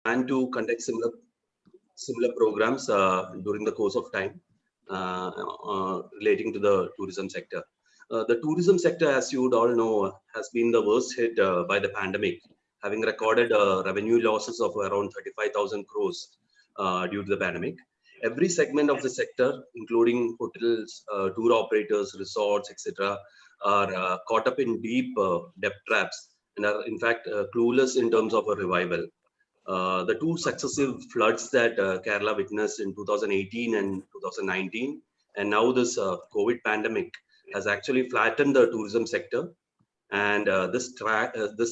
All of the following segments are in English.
plan to conduct similar programs during the course of time relating to the tourism sector. The tourism sector, as you would all know, has been the worst hit by the pandemic, having recorded revenue losses of around 35,000 crores due to the pandemic. Every segment of the sector, including hotels, tour operators, resorts, etc., are caught up in deep debt traps and are in fact clueless in terms of a revival. The two successive floods that Kerala witnessed in 2018 and 2019, and now this COVID pandemic, has actually flattened the tourism sector. And this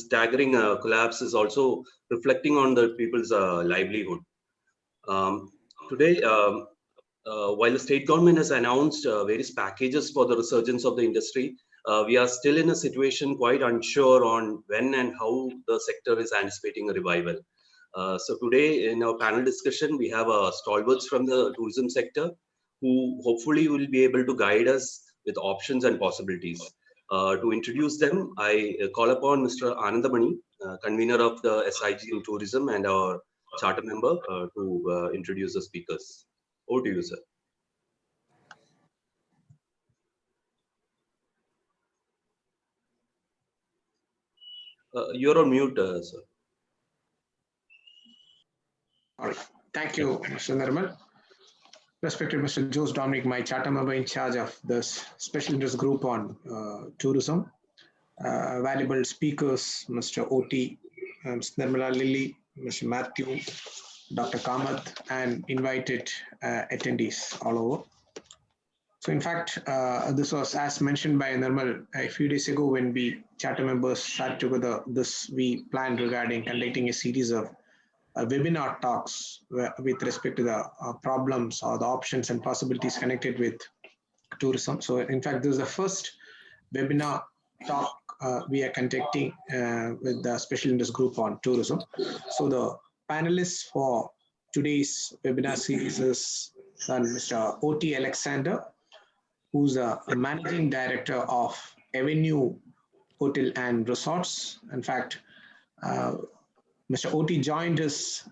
staggering collapse is also reflecting on the people's livelihood. Today, while the state government has announced various packages for the resurgence of the industry, we are still in a situation quite unsure on when and how the sector is anticipating a revival. So today in our panel discussion, we have stalwarts from the tourism sector who hopefully will be able to guide us with options and possibilities. To introduce them, I call upon Mr. Anandamani, convener of the SIG in tourism and our charter member to introduce the speakers. Over to you, sir. You're on mute, sir. All right. Thank you, Mr. Nirmal. Respected Mr. Jose Dominic, my charter member in charge of this special interest group on tourism. Valuable speakers, Mr. Oti, Ms. Nirmala Lilly, Mr. Matthew, Dr. Kamath, and invited attendees all over. So in fact, this was as mentioned by Nirmal a few days ago when we charter members sat together. We planned regarding conducting a series of webinar talks with respect to the problems or the options and possibilities connected with tourism. So in fact, this is the first webinar talk we are conducting with the special interest group on tourism. So the panelists for today's webinar series is Mr. O.T. Alexander, who's a managing director of Avenue Hotel and Resorts. In fact, Mr. O.T. joined his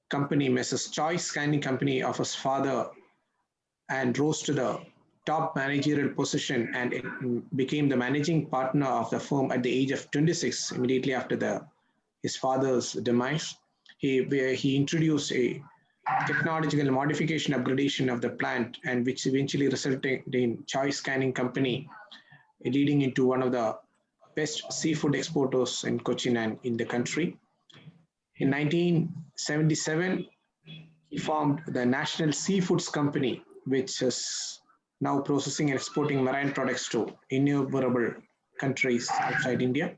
company, Mrs. Choice Scanning Company of his father, and rose to the top managerial position and it became the managing partner of the firm at the age of 26, immediately after his father's demise. He introduced a technological modification upgradation of the plant, and which eventually resulted in Choice Scanning Company leading into one of the best seafood exporters in Cochin and in the country. In 1977, he formed the National Seafoods Company, which is now processing and exporting marine products to innumerable countries outside India.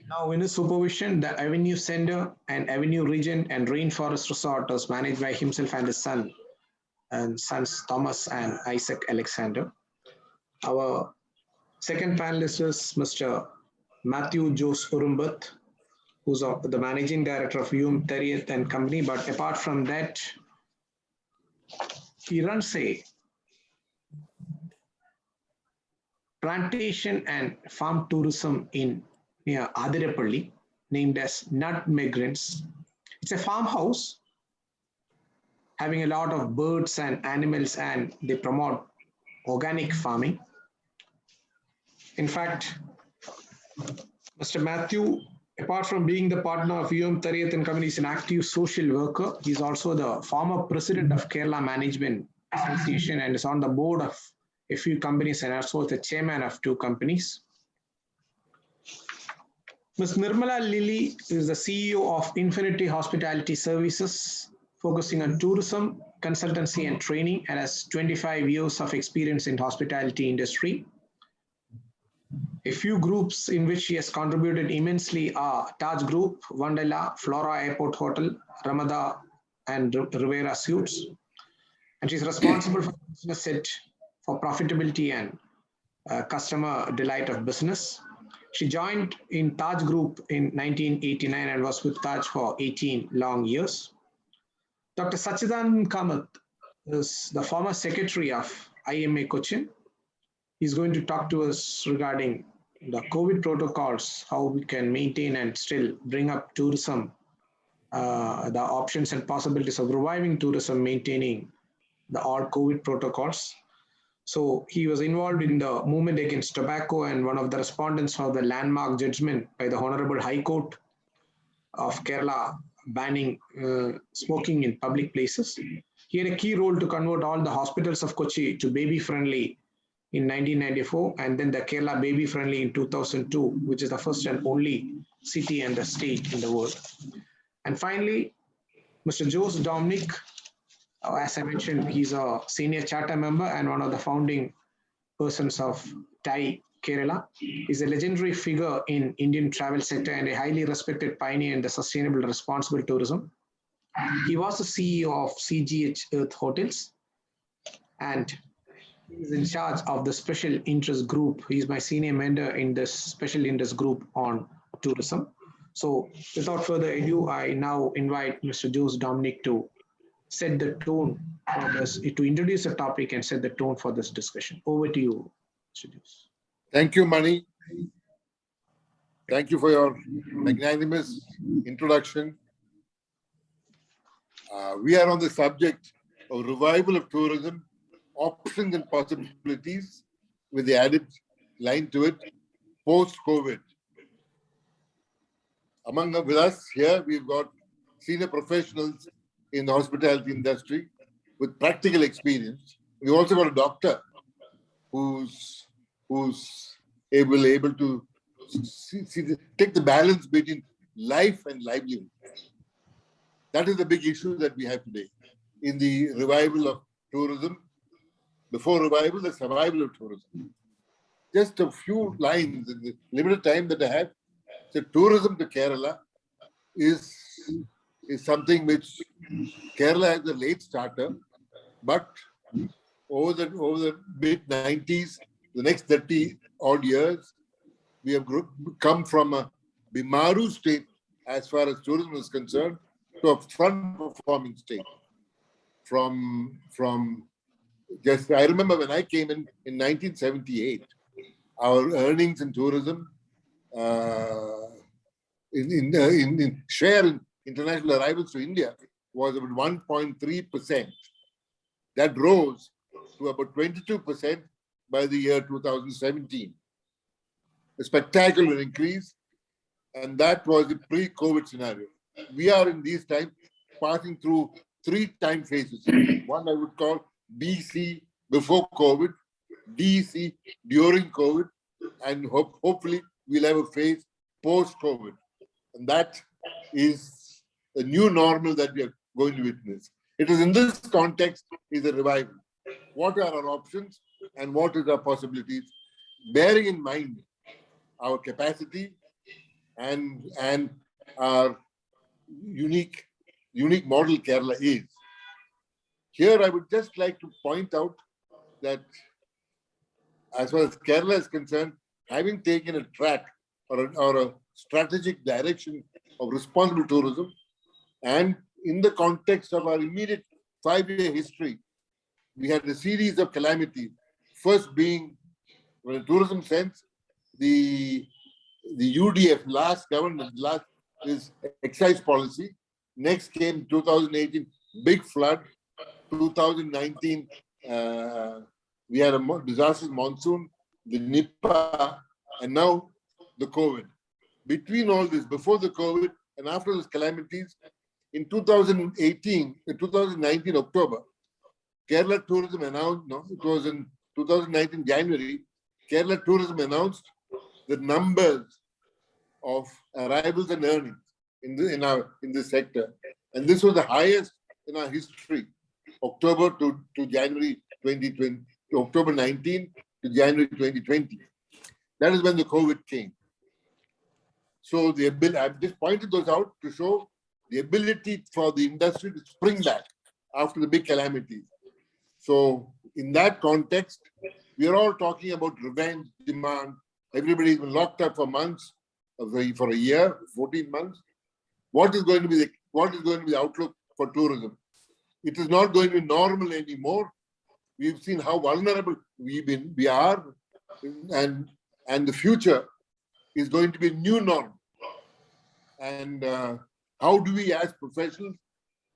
Now, in his supervision, the Avenue Center and Avenue Region and Rainforest Resort is managed by himself and his sons Thomas and Isaac Alexander. Our second panelist is Mr. Matthew Jose Urumbath, who's the managing director of TiE and Company. But apart from that, he runs a plantation and farm tourism near Adirapalli, named as Nutmegrants. It's a farmhouse having a lot of birds and animals, and they promote organic farming. In fact, Mr. Matthew, apart from being the partner of TiE and Company, is an active social worker. He's also the former president of Kerala Management Association and is on the board of a few companies and also the chairman of 2 companies. Ms. Nirmala Lilly is the CEO of Infinity Hospitality Services, focusing on tourism, consultancy and training, and has 25 years of experience in hospitality industry. A few groups in which she has contributed immensely are Taj Group, Wonderla, Flora Airport Hotel, Ramada, and Rivera Suites. And she's responsible for business set for profitability and customer delight of business. She joined in Taj Group in 1989 and was with Taj for 18 long years. Dr. Sachidanand Kamath is the former secretary of IMA Cochin. He's going to talk to us regarding the COVID protocols, how we can maintain and still bring up tourism, the options and possibilities of reviving tourism, maintaining the all COVID protocols. So he was involved in the movement against tobacco and one of the respondents for the landmark judgment by the Honorable High Court of Kerala banning smoking in public places. He had a key role to convert all the hospitals of Kochi to baby friendly in 1994 and then the Kerala baby friendly in 2002, which is the first and only city and the state in the world. And finally, Mr. Jose Dominic, as I mentioned, he's a senior charter member and one of the founding persons of TiE Kerala. He's a legendary figure in Indian travel sector and a highly respected pioneer in the sustainable responsible tourism. He was the CEO of CGH Earth Hotels and he's in charge of the special interest group. He's my senior mentor in this special interest group on tourism. So without further ado, I now invite Mr. Jose Dominic to set the tone for this, to introduce the topic and set the tone for this discussion. Over to you, Mr. Jose. Thank you, Mani. Thank you for your magnanimous introduction. We are on the subject of revival of tourism, options and possibilities, with the added line to it, post-COVID. With us here, we've got senior professionals in the hospitality industry with practical experience. We've also got a doctor who's able to take the balance between life and livelihood. That is the big issue that we have today in the revival of tourism. Before revival, the survival of tourism. Just a few lines in the limited time that I have. So tourism to Kerala is something which Kerala has a late starter, but over the mid-90s, the next 30 odd years, we have come from a Bimaru state as far as tourism is concerned to a front-performing state. I remember when I came in 1978, our earnings in tourism in share in international arrivals to India was about 1.3%. That rose to about 22% by the year 2017. A spectacular increase, and that was the pre-COVID scenario. We are in these times passing through 3 time phases. One I would call BC, before COVID, DC, during COVID, and hopefully we'll have a phase post-COVID. And that is the new normal that we are going to witness. It is in this context is a revival. What are our options and what is our possibilities, bearing in mind our capacity and our unique model Kerala is. Here I would just like to point out that as far as Kerala is concerned, having taken a track or a strategic direction of responsible tourism, and in the context of our immediate 5-year history, we had a series of calamities. First being, in a tourism sense, the UDF, last is excise policy. Next came 2018, big flood. 2019, we had a disastrous monsoon, the Nipah, and now the COVID. Between all this, before the COVID and after those calamities, in 2019 October, Kerala Tourism announced, it was in 2019 January, Kerala Tourism announced the numbers of arrivals and earnings in this sector. And this was the highest in our history, October to January 2020, October 19 to January 2020. That is when the COVID came. So I've just pointed those out to show the ability for the industry to spring back after the big calamities. So in that context, we are all talking about revenge demand. Everybody's been locked up for months, for a year, 14 months. What is going to be the outlook for tourism? It is not going to be normal anymore. We've seen how vulnerable we are, and the future is going to be a new norm. And how do we as professionals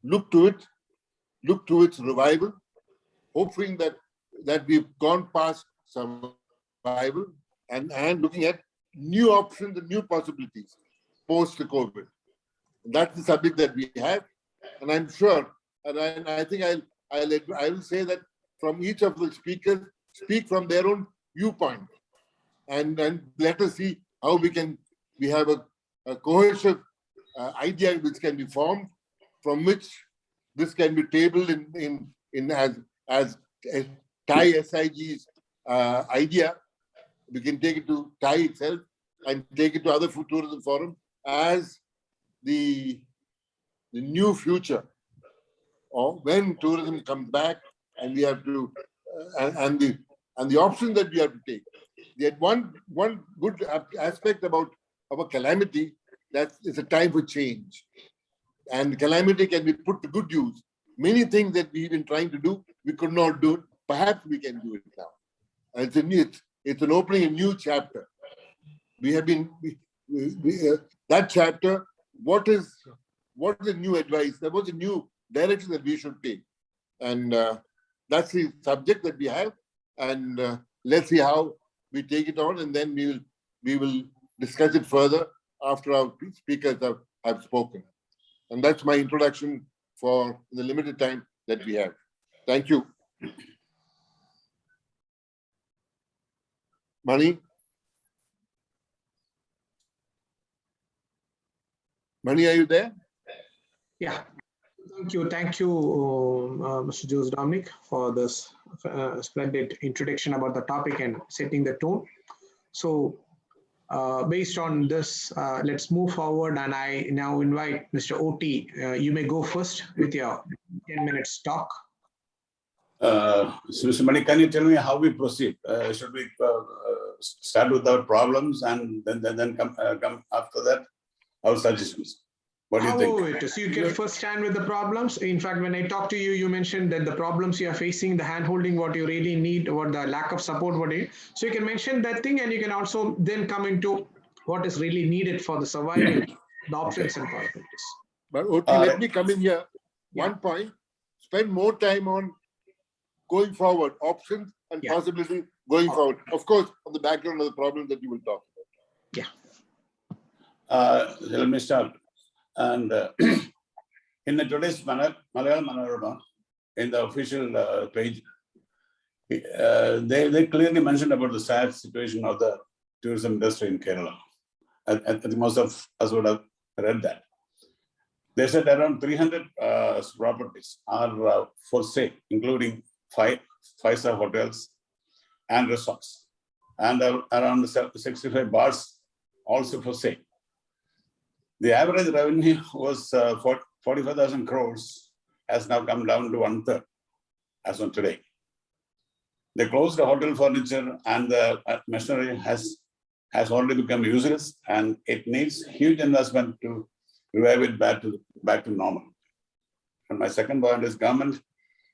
look to its revival, hoping that we've gone past survival and looking at new options and new possibilities post the COVID. That's the subject that we have, and I'm sure, and I think I will say that from each of the speakers speak from their own viewpoint, and let us see how we have a cohesive idea which can be formed, from which this can be tabled in as TiE SIG's idea. We can take it to TiE itself and take it to other tourism forums as the new future, or when tourism comes back, and we have to and the options that we have to take. Yet one good aspect about our calamity, that it's a time for change, and calamity can be put to good use. Many things that we've been trying to do, we could not do. Perhaps we can do it now. And it's an opening a new chapter. We have been that chapter. What is the new advice? What's the new direction that we should take? And that's the subject that we have. And let's see how we take it on, and then we will discuss it further after our speakers have spoken. And that's my introduction for the limited time that we have. Thank you. Mani? Mani, are you there? Yeah. Thank you, Mr. Jose Dominic, for this splendid introduction about the topic and setting the tone. So, based on this, let's move forward, and I now invite Mr. OT. You may go first with your 10 minutes talk. So Mr. Mani, can you tell me how we proceed? Should we start with our problems and then come after that our suggestions? What do you think? So you can first stand with the problems. In fact, when I talked to you, you mentioned that the problems you are facing, the hand-holding, what you really need, what the lack of support, so you can mention that thing, and you can also then come into what is really needed for the survival, the options and possibilities. But OT, let me come in here. One point, spend more time on going forward, options and possibilities going forward. Of course, on the background of the problems that you will talk about. Let me start. And in today's Malayalam Manorama, in the official page, they clearly mentioned about the sad situation of the tourism industry in Kerala. I think most of us would have read that. They said around 300 properties are for sale, including five-star hotels and resorts, and around 65 bars also for sale. The average revenue was 45,000 crores, has now come down to 1/3 as on today. The closed hotel furniture and the machinery has already become useless, and it needs huge investment to revive it back to normal. And my second point is government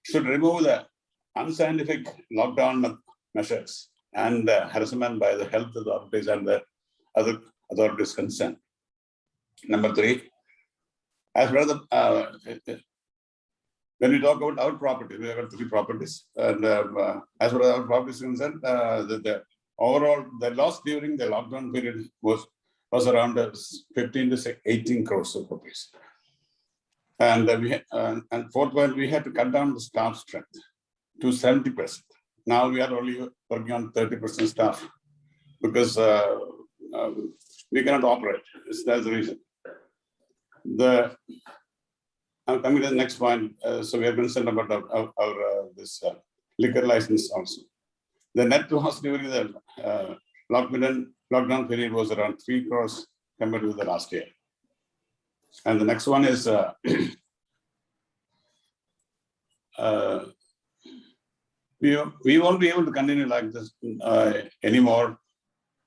should remove the unscientific lockdown measures and harassment by the health authorities and the other authorities concerned. Number 3, as brother, when we talk about our property, we have 3 properties, and as far as our property is concerned, the overall the loss during the lockdown period was around 15 to 18 crores of rupees. And and fourth point, we had to cut down the staff strength to 70%. Now we are only working on 30% staff because we cannot operate. That's the reason. I'm coming to the next point. So we are concerned about our this liquor license also. The net loss during the lockdown period was around 3 crores compared to the last year. And the next one is we won't be able to continue like this anymore,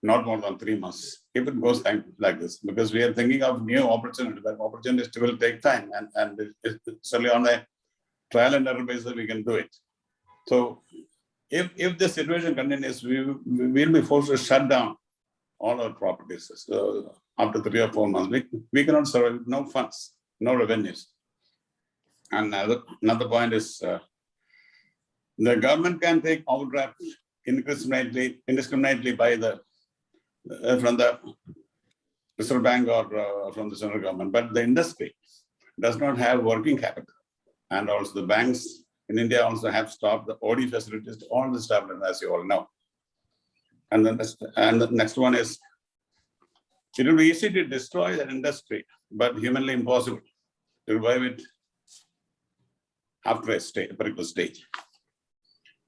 not more than 3 months, if it goes like this, because we are thinking of new opportunities, but opportunities will take time, and it's only on a trial and error basis we can do it. So if the situation continues, we will be forced to shut down all our properties. So after 3 or 4 months, we cannot survive, no funds, no revenues. And another point is the government can take overdraft indiscriminately by from the Reserve Bank or from the central government, but the industry does not have working capital. And also the banks in India also have stopped the OD facilities to all the staff, as you all know. And the next one is, it will be easy to destroy that industry, but humanly impossible to revive it after a particular stage.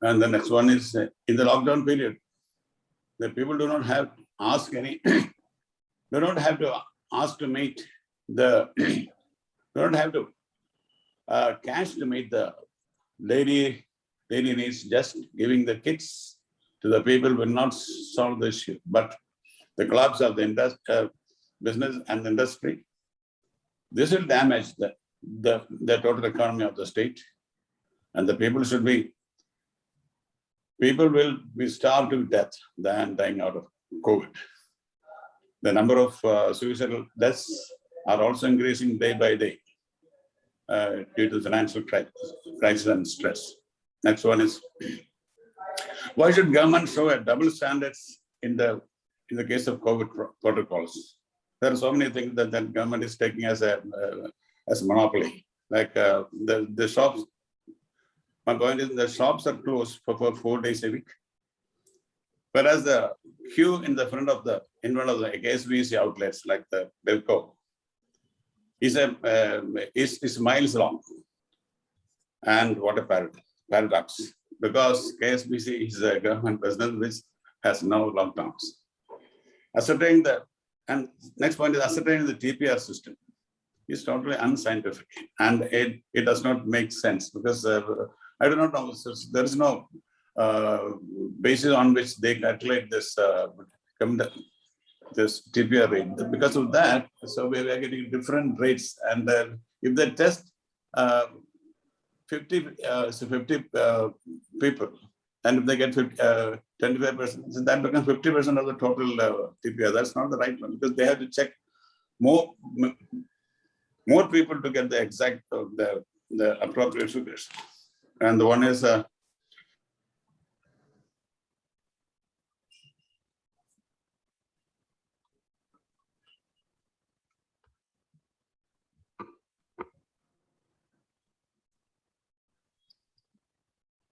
And the next one is, in the lockdown period, the people do not have to ask do not have to ask to meet do not have to cash to meet the daily needs. Just giving the kits to the people will not solve the issue. But the collapse of the business and industry, this will damage the total economy of the state, and the people will be starved to death than dying out of COVID. The number of suicidal deaths are also increasing day by day due to financial crisis and stress. Next one is, why should government show a double standards in the case of COVID protocols? There are so many things that the government is taking as a monopoly, like the shops. My point is, the shops are closed for 4 days a week, whereas the queue in front of the KSBC outlets like the Belco is miles long. And what a paradox, because KSBC is a government business which has no lockdowns. And next point is, ascertaining the TPR system is totally unscientific, and it does not make sense, because I do not know, there is no basis on which they calculate this TPR rate. Because of that, so we are getting different rates, and if they test 50 people, and if they get 25%, that becomes 50% of the total TPR. That's not the right one, because they have to check more people to get the exact the appropriate figures. And the one is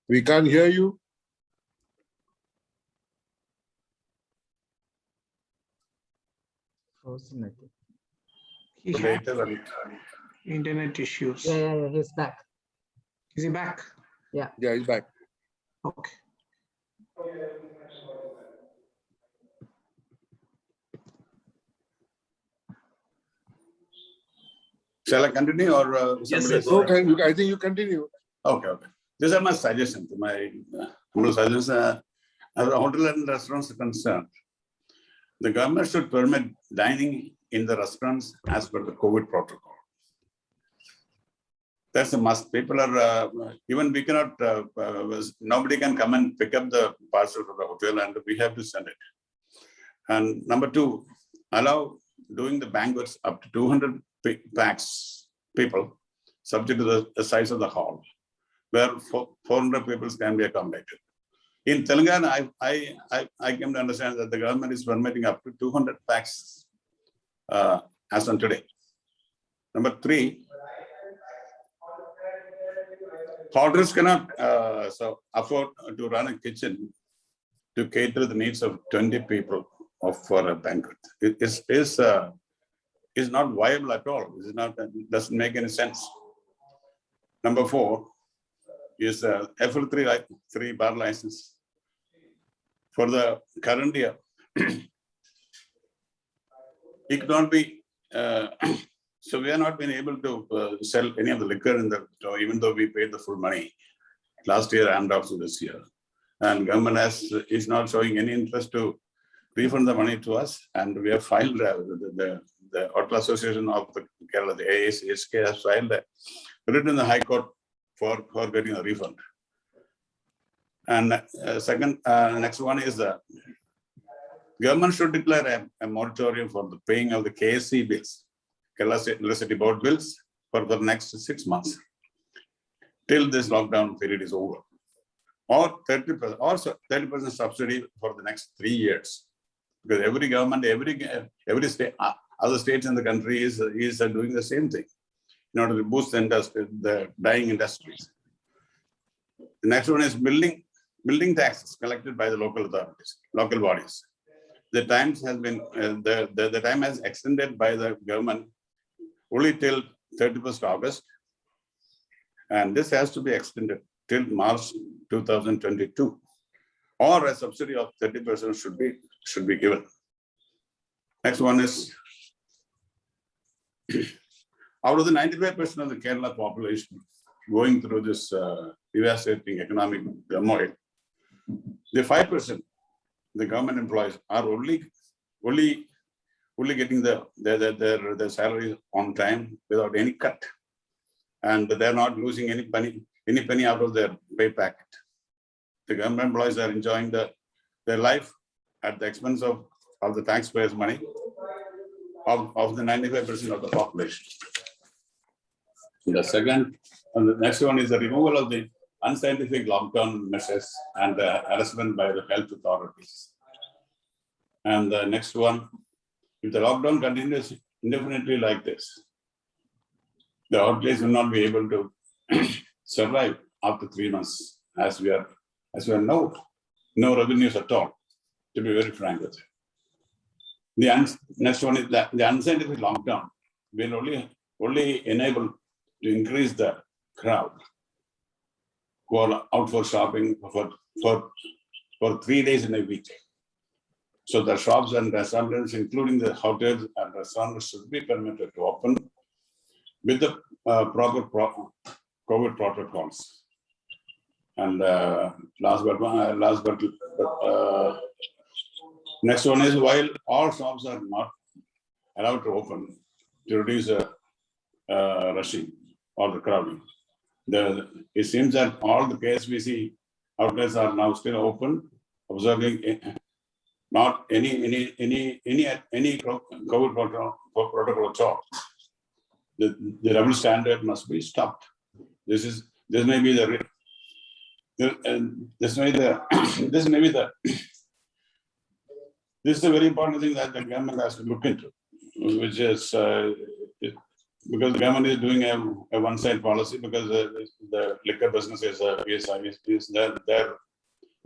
We can't hear you. He had internet issues. Yeah, he's back. Is he back? Yeah, he's back. Okay. Shall I continue, or Yes, somebody? sir, go ahead. I think you continue. Okay. These are my suggestions. My humble suggestions. As a hotel and restaurants are concerned, the government should permit dining in the restaurants as per the COVID protocol. That's a must. People are, even we cannot, nobody can come and pick up the parcel from the hotel, and we have to send it. And number two, allow doing the banquets up to 200 people, subject to the size of the hall, where 400 people can be accommodated. In Telangana, I came to understand that the government is permitting up to 200 packs as on today. Number three, hotels cannot afford to run a kitchen to cater the needs of 20 people for a banquet. It is not viable at all. It doesn't make any sense. Number four is FL3 bar license for the current year. It cannot be. So we are not been able to sell any of the liquor in the store, even though we paid the full money last year and also this year. And government is not showing any interest to refund the money to us. And we have filed the Hotel Association of Kerala, the ASK, has filed a writ in the High Court for getting a refund. And next one is Government should declare a moratorium for the paying of the KSC bills, Kerala State Electricity Board bills, for the next 6 months till this lockdown period is over, or 30%, also 30% subsidy for the next 3 years, because every government, every state, other states in the country is doing the same thing in order to boost the industry, the dying industries. The next one is building taxes collected by the local authorities, local bodies. The time has extended by the government only till 31st August, and this has to be extended till March 2022, or a subsidy of 30% should be given. Next one is, out of the 95% of the Kerala population going through this devastating economic turmoil, the 5%, the government employees, are only getting their salaries on time without any cut, and they're not losing any penny out of their pay packet. The government employees are enjoying their life at the expense of the taxpayers' money of the 95% of the population. The next one is the removal of the unscientific lockdown measures and harassment by the health authorities. And the next one, if the lockdown continues indefinitely like this, the outlets will not be able to survive after 3 months, as we are no revenues at all, to be very frank with you. The next one is that the unscientific lockdown will only enable to increase the crowd who are out for shopping for 3 days in a week. So the shops and restaurants, including the hotels and restaurants, should be permitted to open with the proper COVID protocols. And next one is, while all shops are not allowed to open to reduce rushing or the crowding, it seems that all the KSBC outlets are now still open, observing not any COVID protocol at all. The double standard must be stopped. This is the very important thing that the government has to look into, which is because the government is doing a one-side policy, because the liquor business is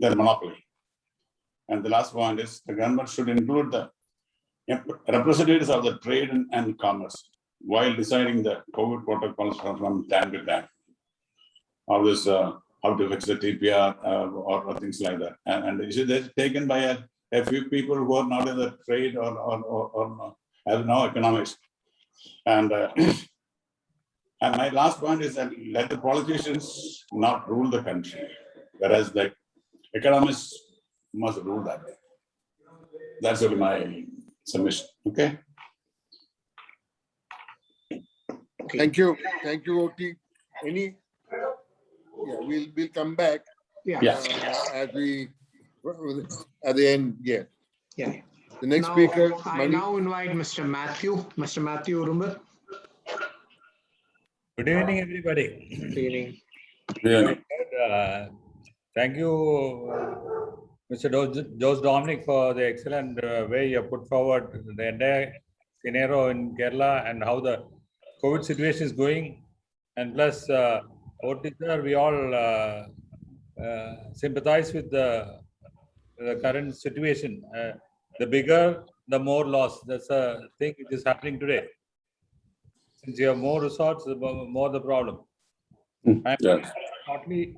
their monopoly. And the last point is, the government should include the representatives of the trade and commerce while deciding the COVID protocols from time to time. Always how to fix the TPR or things like that. And it's taken by a few people who are not in the trade or have no economics. And my last point is that let the politicians not rule the country, whereas the economists must rule that. That's only my submission. Okay. Thank you, Oti. We'll come back. As we at the end. Yeah. The next speaker. I now invite Mr. Matthew Urumber. Good evening, everybody. Good evening. Yeah. Thank you, Mr. Jose Dominic, for the excellent way you put forward the entire scenario in Kerala and how the COVID situation is going. And plus, sir, we all sympathize with the current situation. The bigger, the more loss. That's a thing which is happening today. Since you have more resorts, the more the problem. I'm coming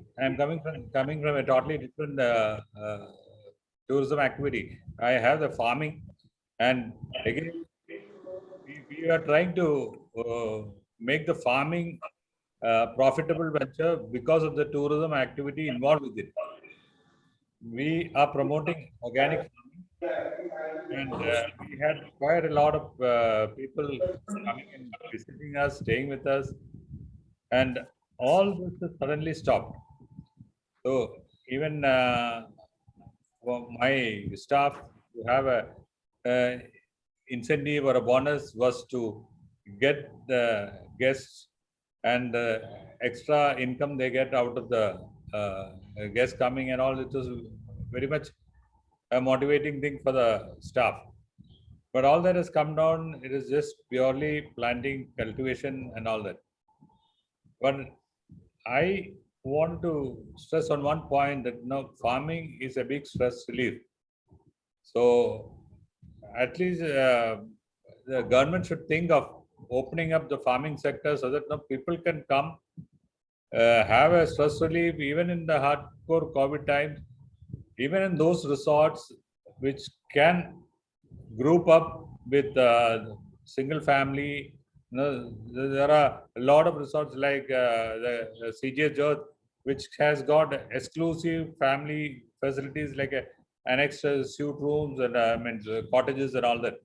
from a totally different tourism activity. I have the farming, and again, we are trying to make the farming profitable venture because of the tourism activity involved with it. We are promoting organic farming, and we had quite a lot of people coming and visiting us, staying with us, and all this is suddenly stopped. So even my staff have a incentive or a bonus was to get the guests and the extra income they get out of the guests coming and all. It was very much a motivating thing for the staff. But all that has come down. It is just purely planting, cultivation, and all that. But I want to stress on one point that farming is a big stress relief. So at least the government should think of opening up the farming sector so that people can come, have a stress relief even in the hardcore COVID times, even in those resorts which can group up with single family. There are a lot of resorts like the CGH Earth, which has got exclusive family facilities like annexed suite rooms and cottages and all that.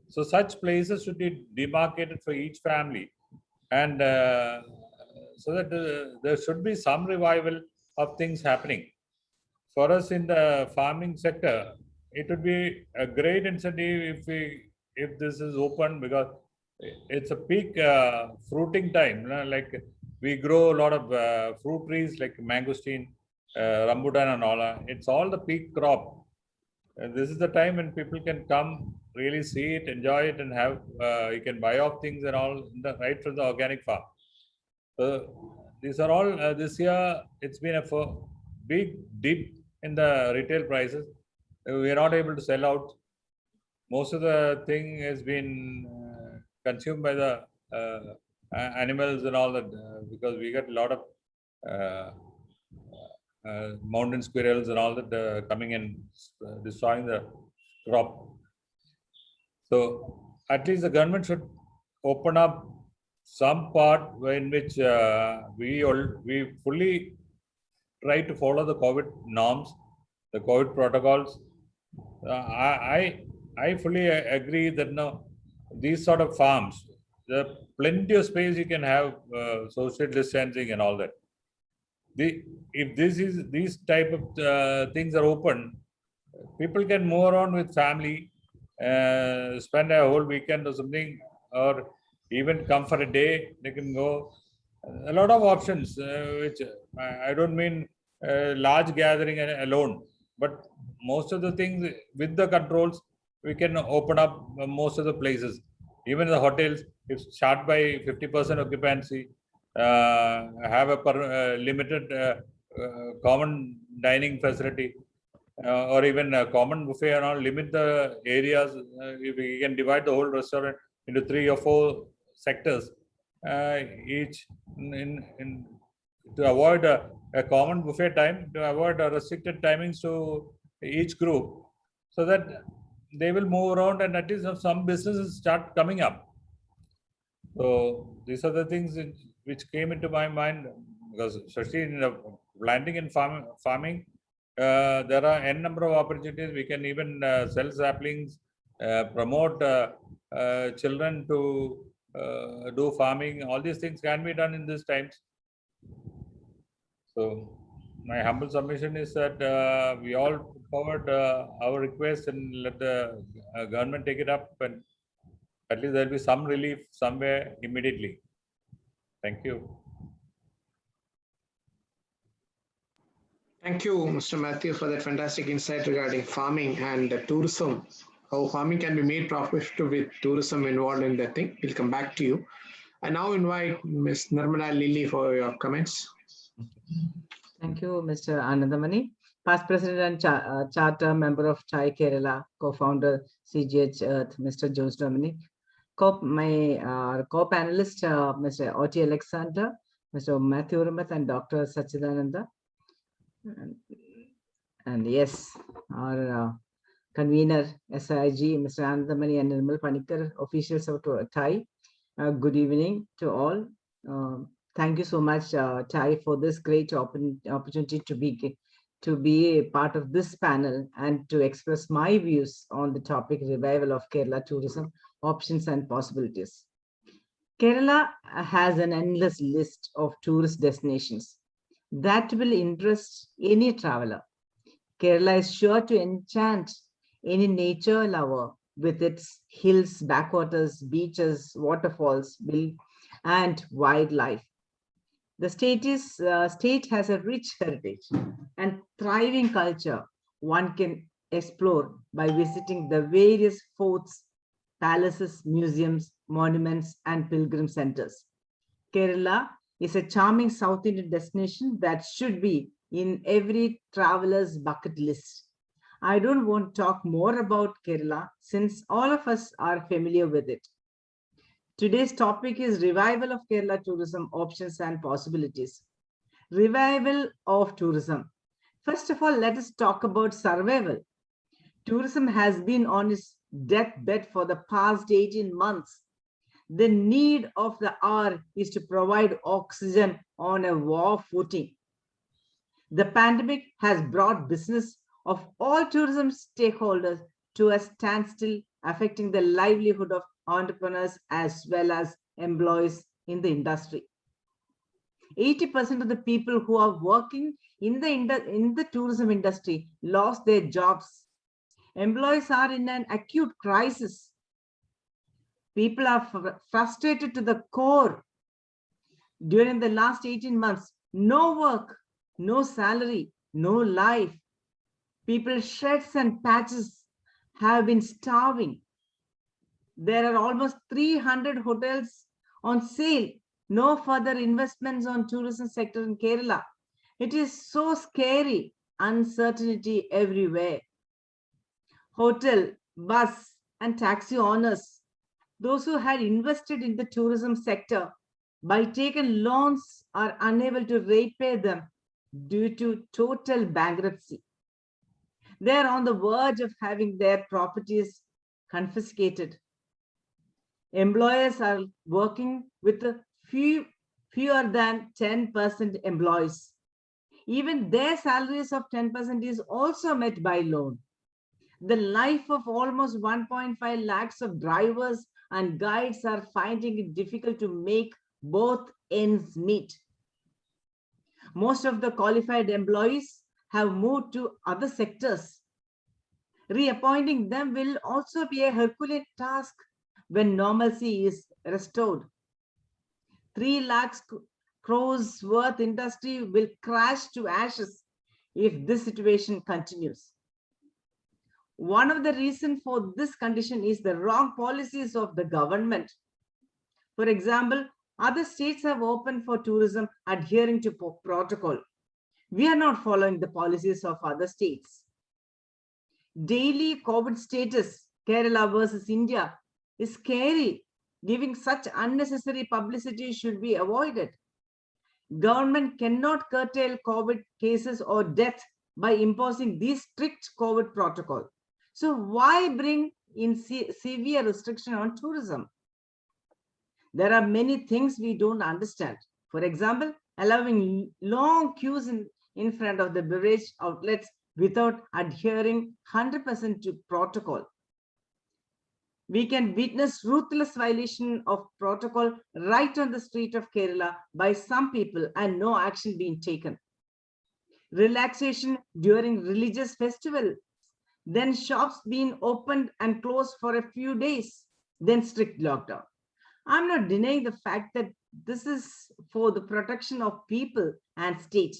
So such places should be demarcated for each family, and so that there should be some revival of things happening. For us in the farming sector, it would be a great incentive if this is open, because it's a peak fruiting time. Like we grow a lot of fruit trees like mangosteen, rambutan and all. It's all the peak crop. This is the time when people can come, really see it, enjoy it, and have you can buy off things and all right from the organic farm. So these are all this year. It's been a big dip in the retail prices. We are not able to sell out. Most of the thing has been consumed by the animals and all that, because we get a lot of mountain squirrels and all that coming and destroying the crop. So at least the government should open up some part in which we fully try to follow the COVID norms, the COVID protocols. I fully agree that these sort of farms, there are plenty of space you can have social distancing and all that. If these type of things are open, people can move around with family, spend a whole weekend or something, or even come for a day. They can go. A lot of options, which I don't mean large gathering alone, but most of the things with the controls, we can open up most of the places. Even the hotels, if start by 50% occupancy, have a limited common dining facility, or even a common buffet and all, limit the areas. If we can divide the whole restaurant into 3 or 4 sectors, each to avoid a common buffet time, to avoid restricted timings to each group, so that they will move around and at least some businesses start coming up. So these are the things which came into my mind, because especially in planting and farming, there are n number of opportunities. We can even sell saplings, promote children to do farming. All these things can be done in these times. So my humble submission is that we all put forward our request and let the government take it up, and at least there will be some relief somewhere immediately. Thank you. Thank you, Mr. Matthew, for that fantastic insight regarding farming and tourism. How farming can be made profitable with tourism involved in that thing. We'll come back to you. I now invite Ms. Nirmala Lilly for your comments. Thank you, Mr. Anandamani, past president and charter member of TiE Kerala, co-founder CGH Earth, Mr. Jose Dominic, my co-panelist, Mr. Oti Alexander, Mr. Matthew Uramath, and Dr. Sachidananda. And yes, our convener, SIG, Mr. Anandamani and Nirmal Panikkar, officials of TiE. Good evening to all. Thank you so much, TiE, for this great opportunity to be a part of this panel and to express my views on the topic revival of Kerala tourism, options and possibilities. Kerala has an endless list of tourist destinations that will interest any traveler. Kerala is sure to enchant Any nature lover with its hills, backwaters, beaches, waterfalls, and wildlife. The state has a rich heritage and thriving culture one can explore by visiting the various forts, palaces, museums, monuments, and pilgrim centers. Kerala is a charming South Indian destination that should be in every traveler's bucket list. I don't want to talk more about Kerala since all of us are familiar with it. Today's topic is revival of Kerala tourism options and possibilities. Revival of tourism. First of all, let us talk about survival. Tourism has been on its deathbed for the past 18 months. The need of the hour is to provide oxygen on a war footing. The pandemic has brought business of all tourism stakeholders to a standstill, affecting the livelihood of entrepreneurs as well as employees in the industry. 80% of the people who are working in the tourism industry lost their jobs. Employees are in an acute crisis. People are frustrated to the core. During the last 18 months, no work, no salary, no life. People's shreds and patches have been starving. There are almost 300 hotels on sale. No further investments on tourism sector in Kerala. It is so scary. Uncertainty everywhere. Hotel, bus, and taxi owners, those who had invested in the tourism sector by taking loans, are unable to repay them due to total bankruptcy. They are on the verge of having their properties confiscated. Employers are working with fewer than 10% employees. Even their salaries of 10% is also met by loan. The life of almost 1.5 lakhs of drivers and guides are finding it difficult to make both ends meet. Most of the qualified employees have moved to other sectors. Reappointing them will also be a Herculean task when normalcy is restored. 3 lakhs crores worth industry will crash to ashes if this situation continues. One of the reasons for this condition is the wrong policies of the government. For example, other states have opened for tourism adhering to protocol. We are not following the policies of other states. Daily COVID status, Kerala versus India, is scary. Giving such unnecessary publicity should be avoided. Government cannot curtail COVID cases or death by imposing these strict COVID protocol. So why bring in severe restriction on tourism? There are many things we don't understand. For example, allowing long queues in front of the beverage outlets without adhering 100% to protocol. We can witness ruthless violation of protocol right on the street of Kerala by some people and no action being taken. Relaxation during religious festival, then shops being opened and closed for a few days, then strict lockdown. I'm not denying the fact that this is for the protection of people and state,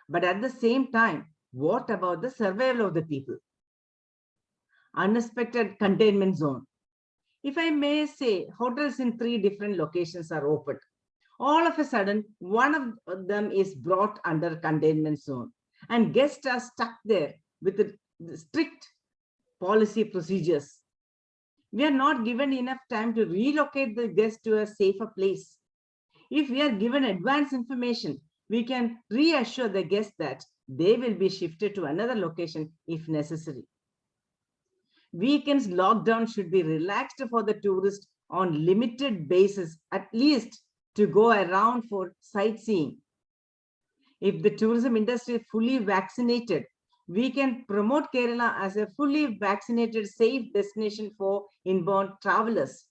but at the same time, what about the survival of the people? Unexpected containment zone. If I may say, hotels in 3 different locations are opened. All of a sudden, one of them is brought under containment zone and guests are stuck there with the strict policy procedures. We are not given enough time to relocate the guests to a safer place. If we are given advance information, we can reassure the guests that they will be shifted to another location if necessary. Weekends lockdown should be relaxed for the tourists on limited basis, at least to go around for sightseeing. If the tourism industry is fully vaccinated, we can promote Kerala as a fully vaccinated, safe destination for inbound travelers.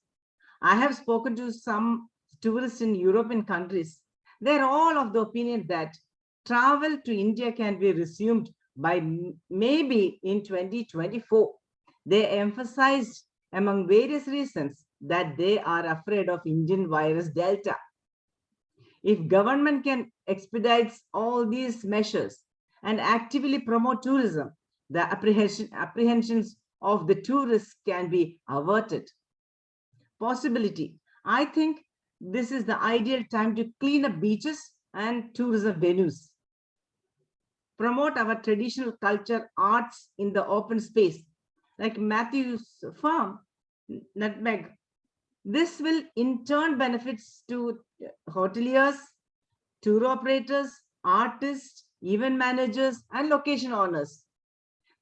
I have spoken to some tourists in European countries. They're all of the opinion that travel to India can be resumed by maybe in 2024. They emphasized, among various reasons, that they are afraid of Indian virus Delta. If government can expedite all these measures and actively promote tourism, the apprehensions of the tourists can be averted. Possibility. I think this is the ideal time to clean up beaches and tourism venues. Promote our traditional culture, arts in the open space, like Matthew's farm, Nutmeg. This will in turn benefits to hoteliers, tour operators, artists, event managers, and location owners.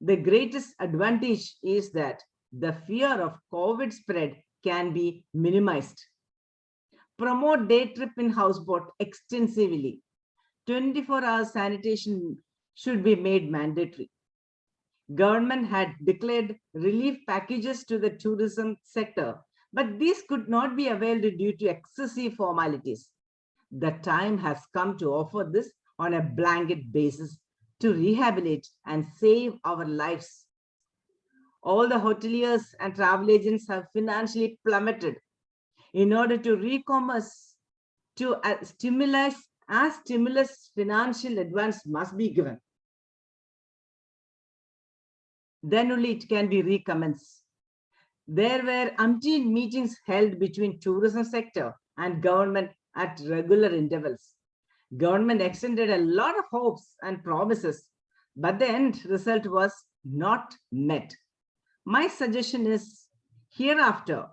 The greatest advantage is that the fear of COVID spread can be minimized. Promote day trip in houseboat extensively. 24-hour sanitation should be made mandatory. Government had declared relief packages to the tourism sector, but these could not be availed due to excessive formalities. The time has come to offer this on a blanket basis to rehabilitate and save our lives. All the hoteliers and travel agents have financially plummeted. In order to re-commerce, to stimulus financial advance must be given. Then only it can be recommenced. There were umpteen meetings held between tourism sector and government at regular intervals. Government extended a lot of hopes and promises, but the end result was not met. My suggestion is, hereafter,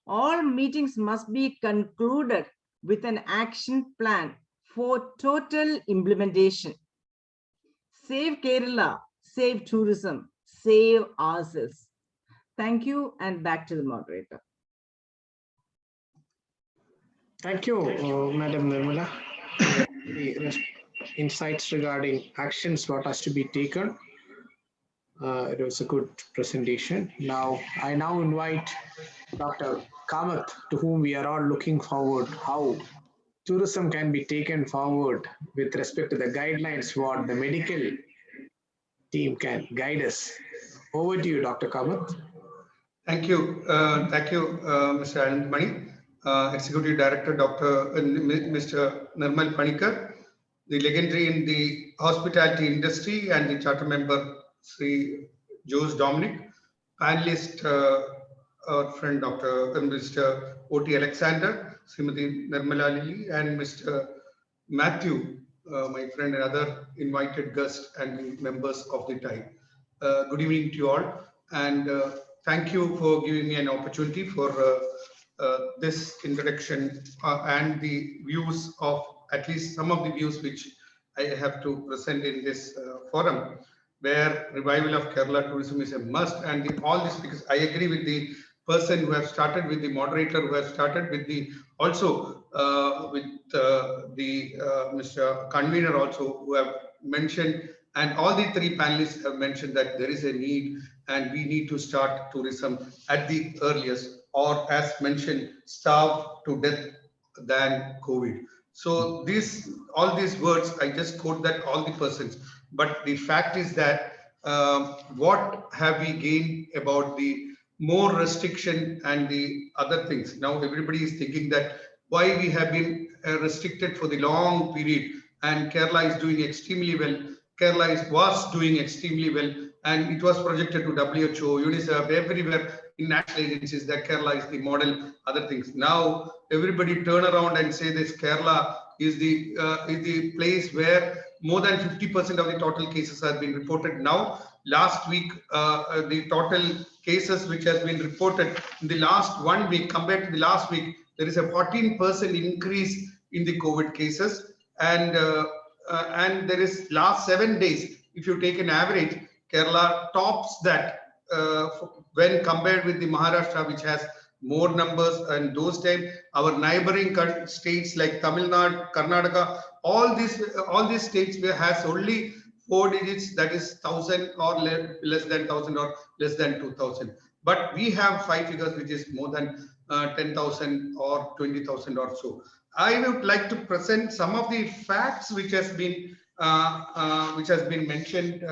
all meetings must be concluded with an action plan for total implementation. Save Kerala, save tourism, save ourselves. Thank you, and back to the moderator. Thank you, Madam Nirmala. The insights regarding actions, what has to be taken. It was a good presentation. I now invite Dr. Kamath, to whom we are all looking forward, how tourism can be taken forward with respect to the guidelines, what the medical team can guide us. Over to you, Dr. Kamath. Thank you. Mr. Anand Mani, Executive Director, Mr. Nirmal Panikar, the legendary in the hospitality industry, and the charter member, Sri Jose Dominic, panelist, our friend Mr. O.T. Alexander, Srimati Nirmala Lili, and Mr. Matthew, my friend and other invited guests and the members of the TiE. Good evening to you all, and thank you for giving me an opportunity for this introduction and the views of at least some of the views which I have to present in this forum, where revival of Kerala tourism is a must. And all this, because I agree with the person who have started, with the moderator who have started, with the also with the Mr. Convener also, who have mentioned, and all the three panelists have mentioned that there is a need and we need to start tourism at the earliest, or as mentioned, starve to death than COVID. So all these words, I just quote that all the persons. But the fact is that what have we gained about the more restriction and the other things? Now everybody is thinking that why we have been restricted for the long period, and Kerala is doing extremely well. Kerala was doing extremely well, and it was projected to WHO, UNICEF, everywhere in national agencies that Kerala is the model, other things. Now everybody turn around and say this Kerala is the place where more than 50% of the total cases have been reported. Now, last week, the total cases which has been reported in the last 1 week compared to the last week, there is a 14% increase in the COVID cases, and there is last 7 days, if you take an average, Kerala tops that when compared with the Maharashtra, which has more numbers. And those times our neighboring states like Tamil Nadu, Karnataka, all these states where has only 4 digits, that is 1,000 or less than 1,000 or less than 2,000. But we have 5 figures which is more than 10,000 or 20,000 or so. I would like to present some of the facts which has been which has been mentioned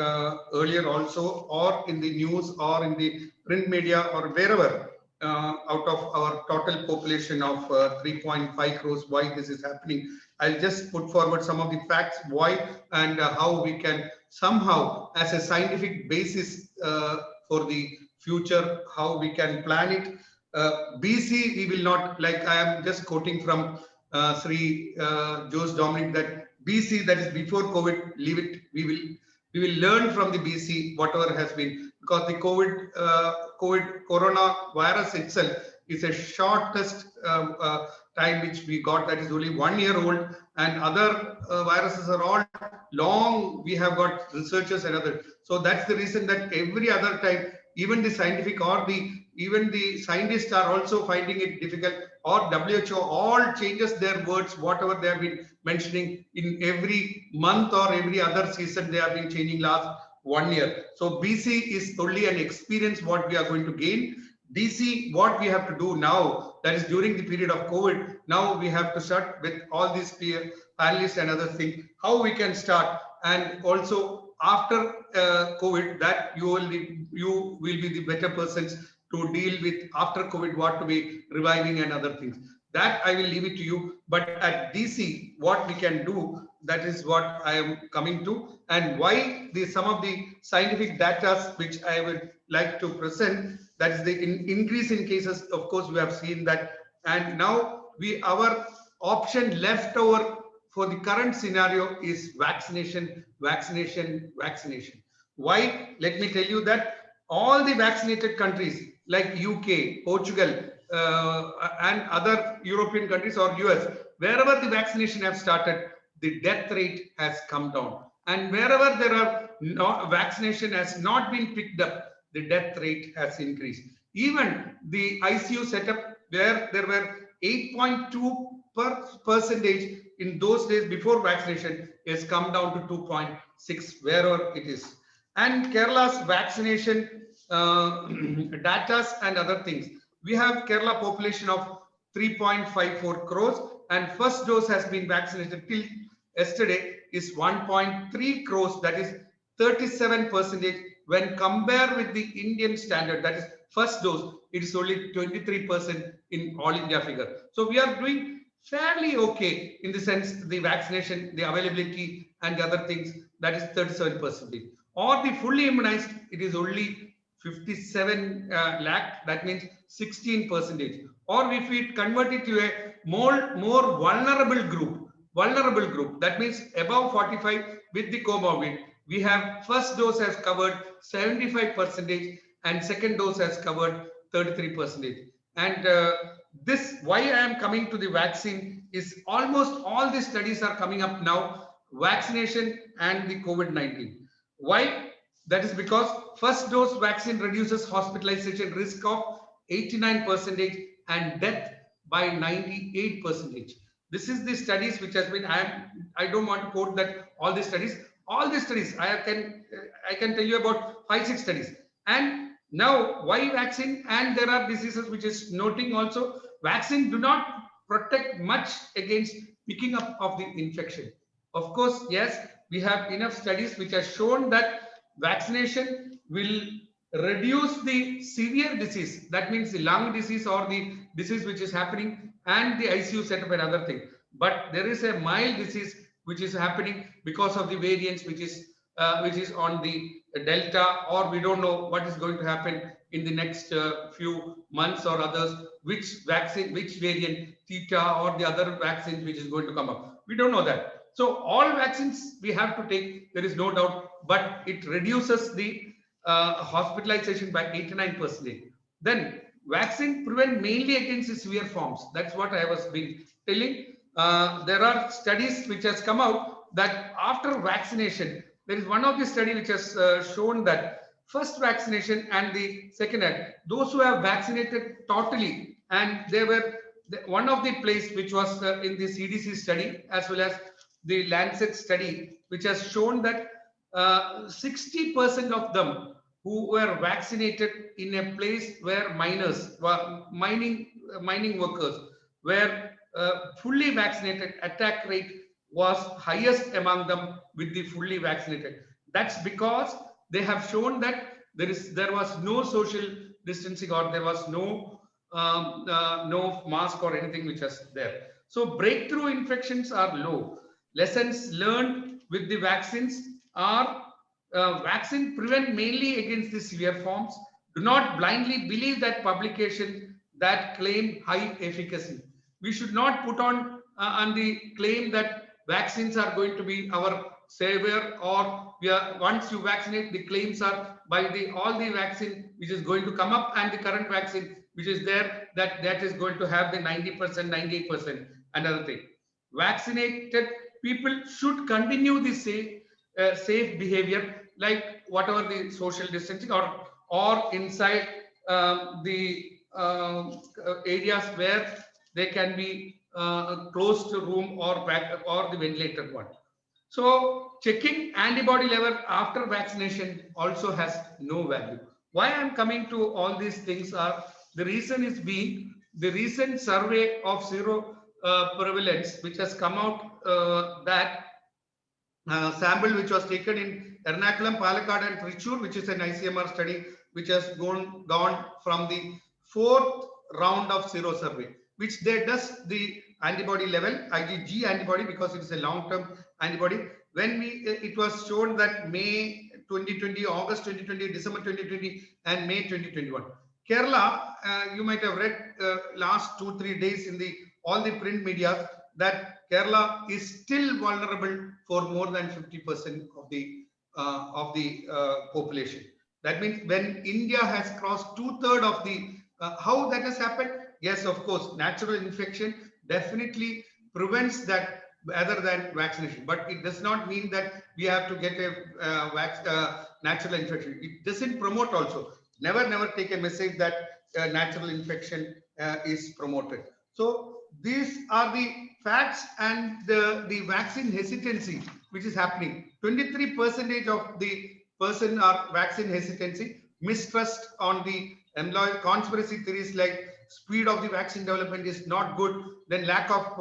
earlier also, or in the news or in the print media or wherever, out of our total population of 3.5 crores, why this is happening. I'll just put forward some of the facts why and how we can somehow, as a scientific basis for the future, how we can plan it. BC, we will not, like I am just quoting from Sri Jose Dominic, that BC, that is before COVID, leave it. We will learn from the BC whatever has been, because the COVID coronavirus itself is a shortest time which we got, that is only 1 year old, and other viruses are all long. We have got researchers and other. So that's the reason that every other time, even the scientific or even the scientists are also finding it difficult, or WHO all changes their words, whatever they have been mentioning in every month or every other season, they have been changing last 1 year. So BC is only an experience what we are going to gain. DC, what we have to do now, that is during the period of COVID, now we have to start with all these panelists and other things, how we can start, and also after COVID, that you will be the better persons to deal with after COVID, what to be reviving and other things. That I will leave it to you. But at DC, what we can do, that is what I am coming to, and why some of the scientific data which I would like to present. That is the increase in cases. Of course, we have seen that, and now our option left over for the current scenario is vaccination, vaccination, vaccination. Why? Let me tell you that all the vaccinated countries like UK, Portugal, and other European countries or US, wherever the vaccination have started, the death rate has come down. And wherever there are vaccination has not been picked up, the death rate has increased. Even the ICU setup, where there were 8.2% in those days before vaccination, has come down to 2.6 wherever it is. And Kerala's vaccination data and other things. We have Kerala population of 3.54 crores, and first dose has been vaccinated till yesterday is 1.3 crores, that is 37%. When compared with the Indian standard, that is first dose, it is only 23% in all India figure. So we are doing fairly okay in the sense the vaccination, the availability and the other things, that is 37%. Or the fully immunized, it is only 57 lakh, that means 16%. Or if we convert it to a more vulnerable group, that means above 45 with the comorbid, we have first dose has covered 75% and second dose has covered 33%. And this, why I am coming to the vaccine, is almost all the studies are coming up now, vaccination and the COVID-19. Why? That is because first dose vaccine reduces hospitalization risk of 89% and death by 98%. This is the studies which has been, I don't want to quote that all the studies, I can tell you about 5-6 studies. And now why vaccine? And there are diseases which is noting also, vaccine do not protect much against picking up of the infection. Of course, yes, we have enough studies which have shown that vaccination will reduce the severe disease, that means the lung disease or the disease which is happening, and the ICU setup and other thing. But there is a mild disease which is happening because of the variants which is on the Delta, or we don't know what is going to happen in the next few months or others, which vaccine, which variant, Theta or the other vaccines which is going to come up. We don't know that. So all vaccines we have to take, there is no doubt, but it reduces the hospitalization by 89%. Then vaccine prevent mainly against the severe forms. That's what I was been telling. There are studies which has come out that after vaccination, there is one of the study which has shown that first vaccination and the second, those who have vaccinated totally, and they were one of the place which was in the CDC study as well as the Lancet study, which has shown that 60% of them who were vaccinated in a place where mining workers were fully vaccinated, attack rate was highest among them with the fully vaccinated. That's because they have shown that there was no social distancing, or there was no no mask or anything which was there. So breakthrough infections are low. Lessons learned with the vaccines are vaccine prevent mainly against the severe forms. Do not blindly believe that publication that claim high efficacy. We should not put on the claim that vaccines are going to be our savior, or we are, once you vaccinate, the claims are by the all the vaccine which is going to come up, and the current vaccine which is there, that is going to have the 90%, 98%. Another thing, vaccinated people should continue the safe behavior, like whatever the social distancing, or inside the areas where they can be closed room, or back, or the ventilated one. So checking antibody level after vaccination also has no value. Why I'm coming to all these things are, the reason is being the recent survey of zero prevalence, which has come out that sample which was taken in Ernakulam, Palakkad and Trichur, which is an ICMR study, which has gone from the 4th round of zero survey, which they does the antibody level, IgG antibody, because it is a long-term antibody. When it was shown that May 2020, August 2020, December 2020, and May 2021. Kerala, you might have read last 2-3 days in all the print media that Kerala is still vulnerable for more than 50% of the population. That means when India has crossed 2/3 of the, how that has happened? Yes, of course, natural infection definitely prevents that other than vaccination, but it does not mean that we have to get a natural infection. It doesn't promote also. Never take a message that natural infection is promoted. So these are the facts, and the vaccine hesitancy which is happening. 23% of the person are vaccine hesitancy, mistrust on the employee, conspiracy theories like speed of the vaccine development is not good, then lack of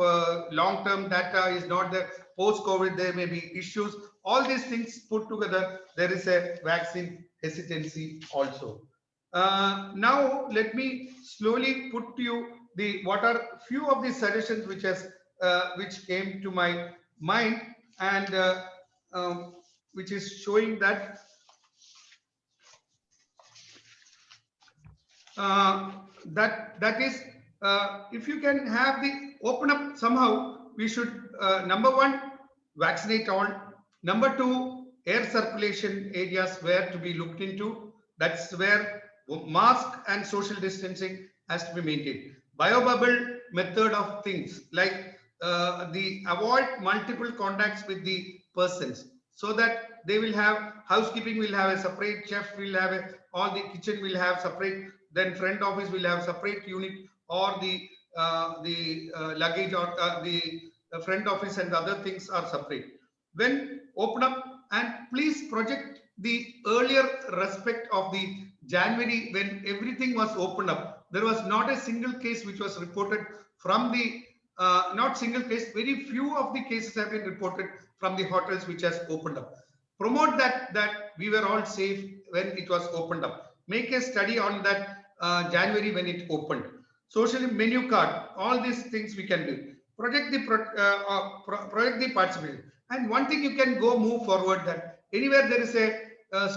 long-term data is not there, post-COVID there may be issues. All these things put together, there is a vaccine hesitancy also. Now let me slowly put to you what are few of the suggestions which came to my mind, and which is showing that that is, if you can have the open up somehow, we should number one, vaccinate all. Number two, air circulation areas where to be looked into. That's where mask and social distancing has to be maintained. Biobubble method of things, like the avoid multiple contacts with the persons, so that they will have, housekeeping will have a separate, chef will have all the kitchen will have separate, then front office will have separate unit, or the luggage, or the front office and the other things are separate. When open up, and please project the earlier respect of the January, when everything was opened up, there was not a single case which was reported from the not single case, very few of the cases have been reported from the hotels which has opened up. Promote that we were all safe when it was opened up. Make a study on that January when it opened. Social menu card, all these things we can do. Project the participation. And one thing you can move forward, that anywhere there is a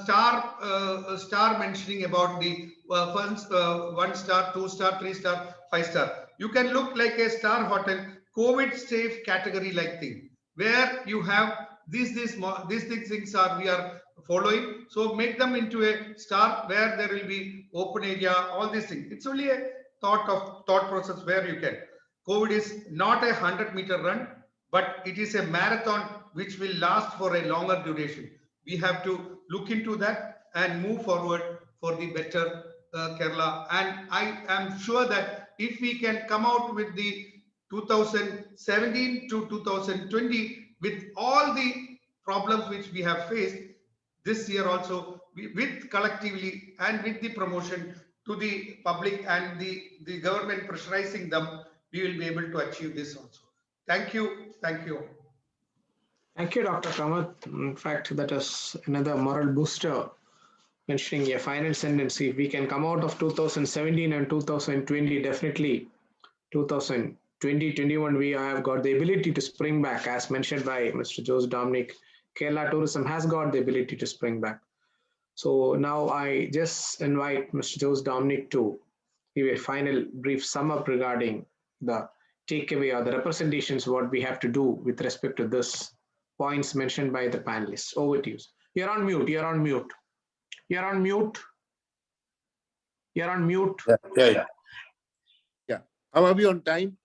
star mentioning about the first 1 star, 2 star, 3 star, 5 star. You can look like a star hotel, COVID safe category like thing, where you have these things are we are following. So make them into a star where there will be open area, all these things. It's only a thought process where you can. COVID is not a 100-meter run, but it is a marathon which will last for a longer duration. We have to look into that and move forward for the better Kerala. And I am sure that if we can come out with the 2017 to 2020 with all the problems which we have faced this year also, with collectively and with the promotion to the public and the government pressurizing them, we will be able to achieve this also. Thank you. Thank you. Thank you, Dr. Kamath. In fact, that is another moral booster, mentioning a final sentence. If we can come out of 2017 and 2020, definitely 2020-21, we have got the ability to spring back, as mentioned by Mr. Jose Dominic. Kerala tourism has got the ability to spring back. So now I just invite Mr. Jose Dominic to give a final brief sum up regarding the takeaway or the representations, what we have to do with respect to this points mentioned by the panelists. Over to you. You're on mute. You're on mute. You're on mute. You're on mute. Yeah. How are we on time?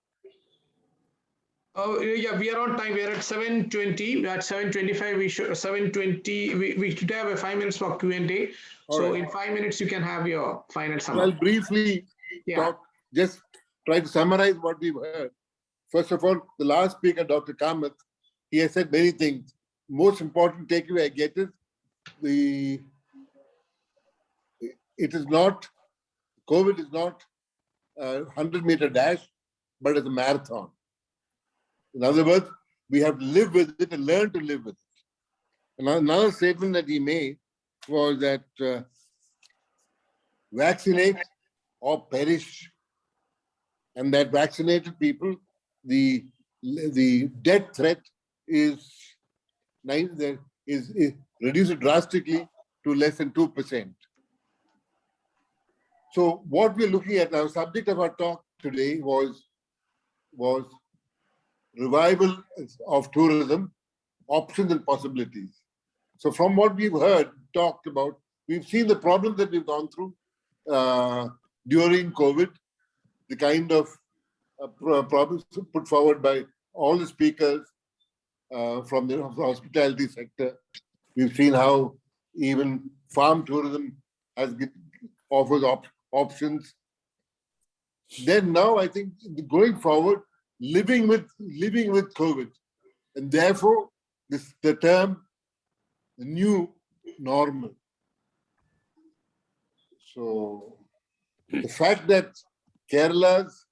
Oh yeah, we are on time. We are at 7:20. At 7:25, we should 7:20. We should have a 5 minutes for Q&A. So right. in 5 minutes, you can have your final So I'll summary. briefly just try to summarize what we've heard. First of all, the last speaker, Dr. Kamath, he has said many things. Most important takeaway I get is COVID is not a 100-meter dash, but it's a marathon. In other words, we have to live with it and learn to live with it. And another statement that he made was that vaccinate or perish. And that vaccinated people, the death threat is reduced drastically to less than 2%. So what we're looking at now, subject of our talk today was revival of tourism, options and possibilities. So from what we've heard, talked about, we've seen the problems that we've gone through during COVID, the kind of problems put forward by all the speakers from the hospitality sector. We've seen how even farm tourism offers options. Then now I think going forward, living with COVID, and therefore the term the new normal. So the fact that Kerala's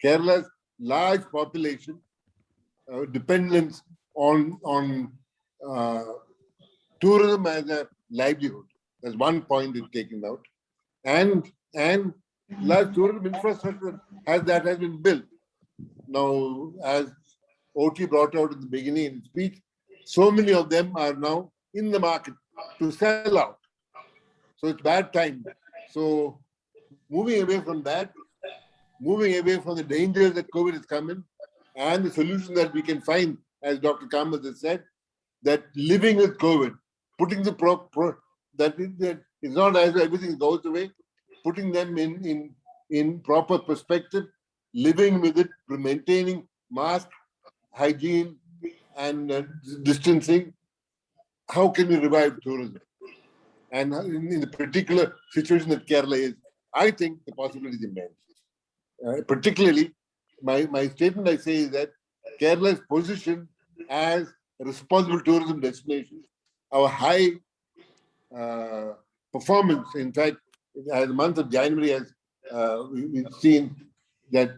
Kerala's large population dependence on tourism as a livelihood. That's one point it's taken out, and large tourism infrastructure has been built. Now, as OT brought out in the beginning in speech, so many of them are now in the market to sell out. So it's bad time. So moving away from that, moving away from the dangers that COVID is coming, and the solution that we can find, as Dr. Kamath has said, that living with COVID, putting the that it's not as everything goes away, putting them in proper perspective, living with it, maintaining mask, hygiene, and distancing. How can we revive tourism? And in the particular situation that Kerala is, I think the possibility is immense. Particularly, my statement I say is that Kerala's position as a responsible tourism destination, our high performance, in fact, as the month of January has we've seen that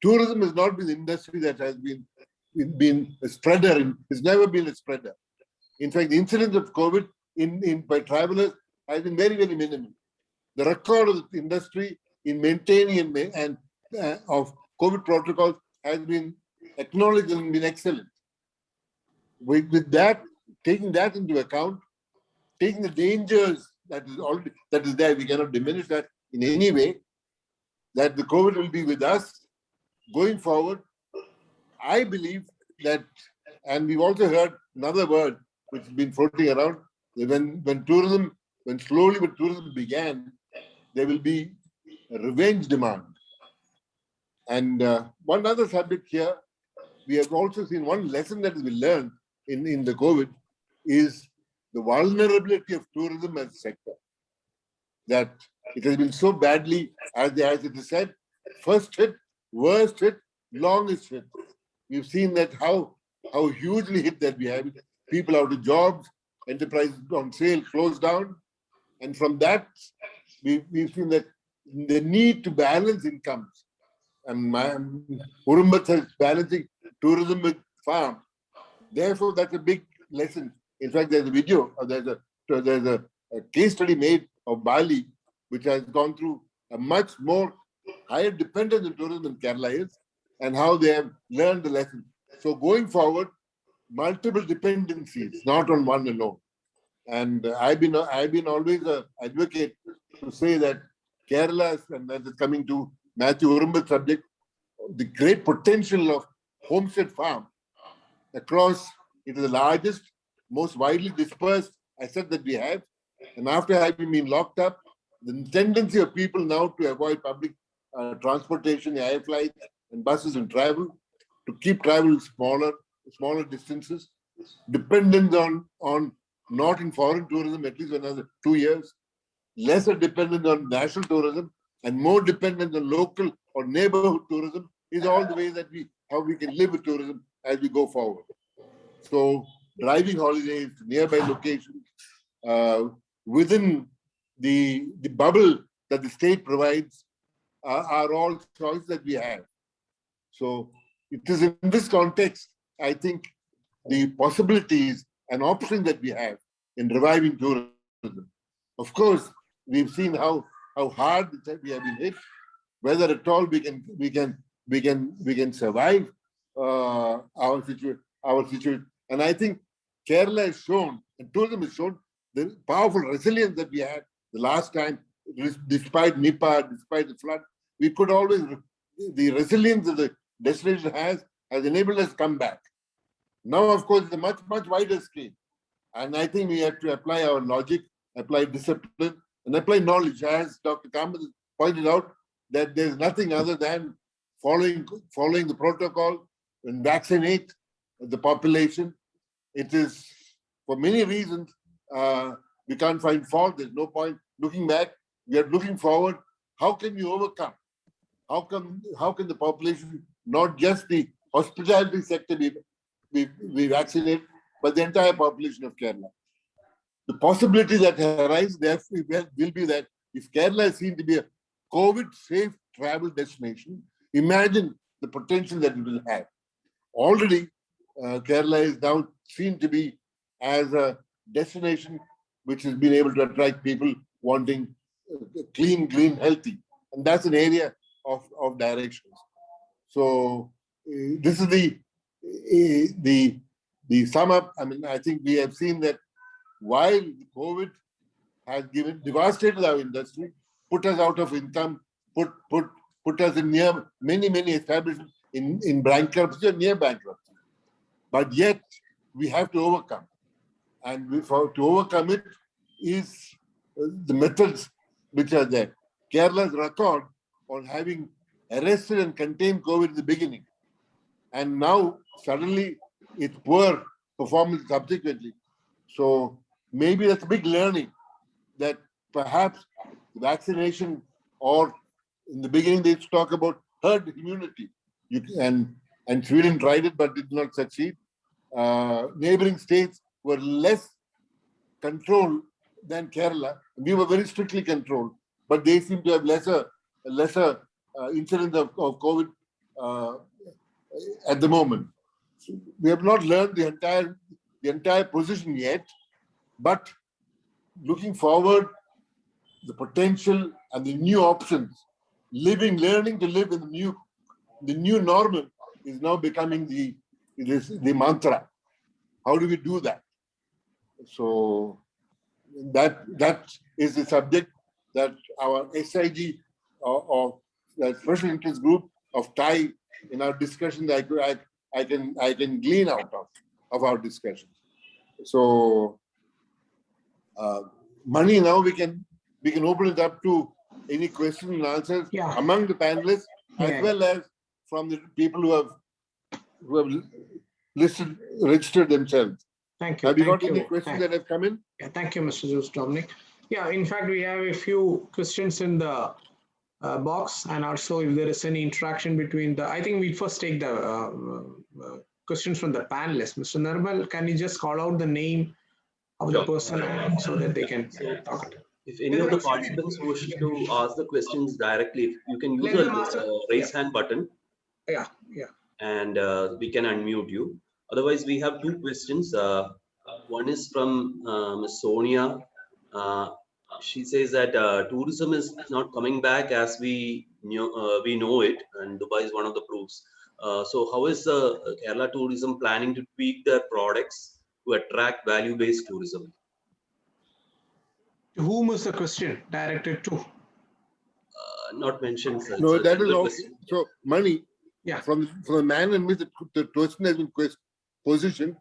tourism has not been the industry that has been a spreader. It's never been a spreader. In fact, the incidence of COVID by travelers has been very, very minimal. The record of the industry in maintaining and of COVID protocols has been acknowledged and been excellent. With that, taking that into account, taking the dangers that is there, we cannot diminish that in any way, that the COVID will be with us going forward. I believe that, and we've also heard another word which has been floating around, when tourism began, there will be a revenge demand. And one other subject here, we have also seen one lesson that we learned in the COVID is the vulnerability of tourism as a sector. That it has been so badly, as it is said, first hit, worst hit, longest hit. We've seen that how hugely hit that we have. People out of jobs, enterprises on sale, closed down. And from that, we've seen that the need to balance incomes. And Urumbat is balancing tourism with farm. Therefore, that's a big lesson. In fact, there's a video, there's a case study made of Bali, which has gone through a much more higher dependence on tourism than Kerala is, and how they have learned the lesson. So going forward, multiple dependencies, not on one alone. And I've been always an advocate to say that Kerala, and that is coming to Matthew Urumba's subject, the great potential of homestead farm across, it is the largest, most widely dispersed asset that we have. And after having been locked up, the tendency of people now to avoid public transportation, air flights and buses and travel, to keep travel smaller distances, dependence on not in foreign tourism, at least for another 2 years, lesser dependence on national tourism, and more dependence on local or neighborhood tourism is all the way that how we can live with tourism as we go forward. So driving holidays to nearby locations within the bubble that the state provides are all choices that we have. So it is in this context, I think, the possibilities and options that we have in reviving tourism. Of course, we've seen how hard we have been hit. Whether at all we can survive our situation. And I think Kerala has shown, and tourism has shown, the powerful resilience that we had the last time, despite Nipah, despite the flood. We could always, the resilience that the destination has enabled us to come back. Now, of course, it's a much wider scale. And I think we have to apply our logic, apply discipline, and apply knowledge. As Dr. Kamath pointed out, that there's nothing other than following the protocol and vaccinate the population. It is, for many reasons, we can't find fault. There's no point looking back. We are looking forward. How can we overcome? How can the population, not just the hospitality sector, we vaccinate, but the entire population of Kerala? The possibility that arises therefore will be that if Kerala is seen to be a COVID-safe travel destination, imagine the potential that it will have. Already, Kerala is now seen to be as a destination which has been able to attract people wanting clean, green, healthy. And that's an area of directions. So this is the sum up. I mean, I think we have seen that while COVID has devastated our industry, put us out of income, put us in near many establishments in bankruptcy or near bankruptcy. But yet we have to overcome. And to overcome it is the methods which are there. Kerala's record on having arrested and contained COVID in the beginning, and now suddenly it's poor performance subsequently. So maybe that's a big learning, that perhaps vaccination, or in the beginning they talk about herd immunity, and Sweden tried it but did not succeed. Neighboring states were less controlled than Kerala. We were very strictly controlled, but they seem to have lesser incidence of COVID at the moment. So we have not learned the entire position yet, but looking forward, the potential and the new options, learning to live in the new normal is now becoming the mantra. How do we do that? So that is the subject that our SIG or the special interest group of TiE, in our discussion, that I can glean out of our discussion. So Mani, now we can open it up to any questions and answers among the panelists, as well as from the people who have registered themselves. Thank you. Have you got any questions that have come in? Yeah, thank you, Mr. Jose Dominic. Yeah, in fact, we have a few questions in the box, and also if there is any interaction between I think we first take the questions from the panelists. Mr. Nirmal, can you just call out the name of the person so that they can talk? If any of the participants wish to ask the questions directly, you can use the raise hand button. Yeah. and we can unmute you. Otherwise, we have two questions. One is from Ms. Sonia. She says that tourism is not coming back as we know it, and Dubai is one of the proofs. So how is Kerala tourism planning to tweak their products to attract value-based tourism? To whom is the question directed to? Not mentioned, sir. No, It's a that is general all. question. So, Mani, Yeah. from the man in which the question has been positioned,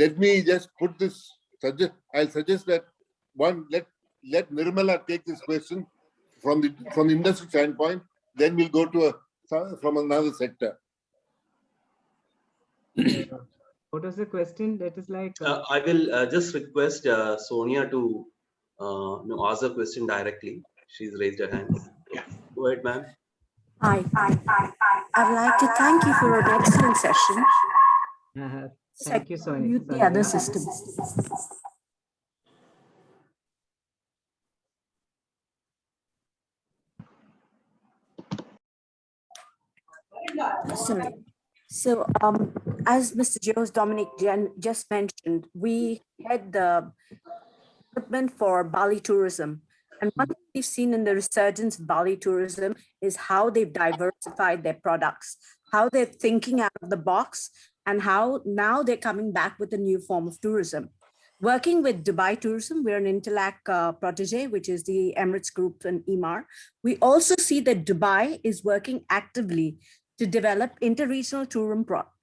let me just put this. I'll suggest that one, let Nirmala take this question from the industry standpoint. Then we'll go to from another sector. What was the question? That is like. I will just request Sonia to ask the question directly. She's raised her hand. Yeah. Go ahead, ma'am. Hi. I'd like to thank you for an excellent session. Thank you, Sonia. Mute the other system. Sorry. So, as Mr. Jose Dominic just mentioned, we had the equipment for Bali tourism. And one thing we've seen in the resurgence of Bali tourism is how they've diversified their products, how they're thinking out of the box, and how now they're coming back with a new form of tourism. Working with Dubai Tourism, we're an Interlac protege, which is the Emirates Group and Emaar. We also see that Dubai is working actively to develop interregional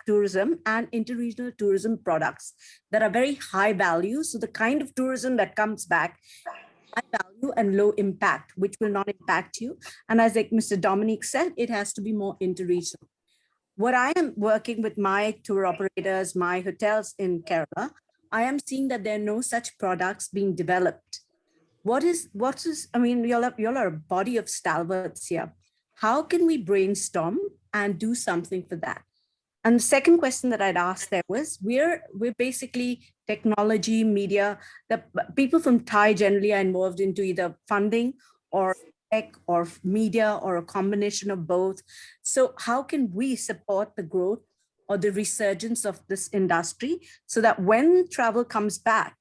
tourism and interregional tourism products that are very high value. So the kind of tourism that comes back, high value and low impact, which will not impact you. And as like Mr. Dominic said, it has to be more interregional. What I am working with my tour operators, my hotels in Kerala, I am seeing that there are no such products being developed. I mean, you all are a body of stalwarts here. How can we brainstorm and do something for that? And the second question that I'd asked there was, we're basically technology, media, the people from TiE generally are involved into either funding or tech or media or a combination of both. So how can we support the growth or the resurgence of this industry so that when travel comes back,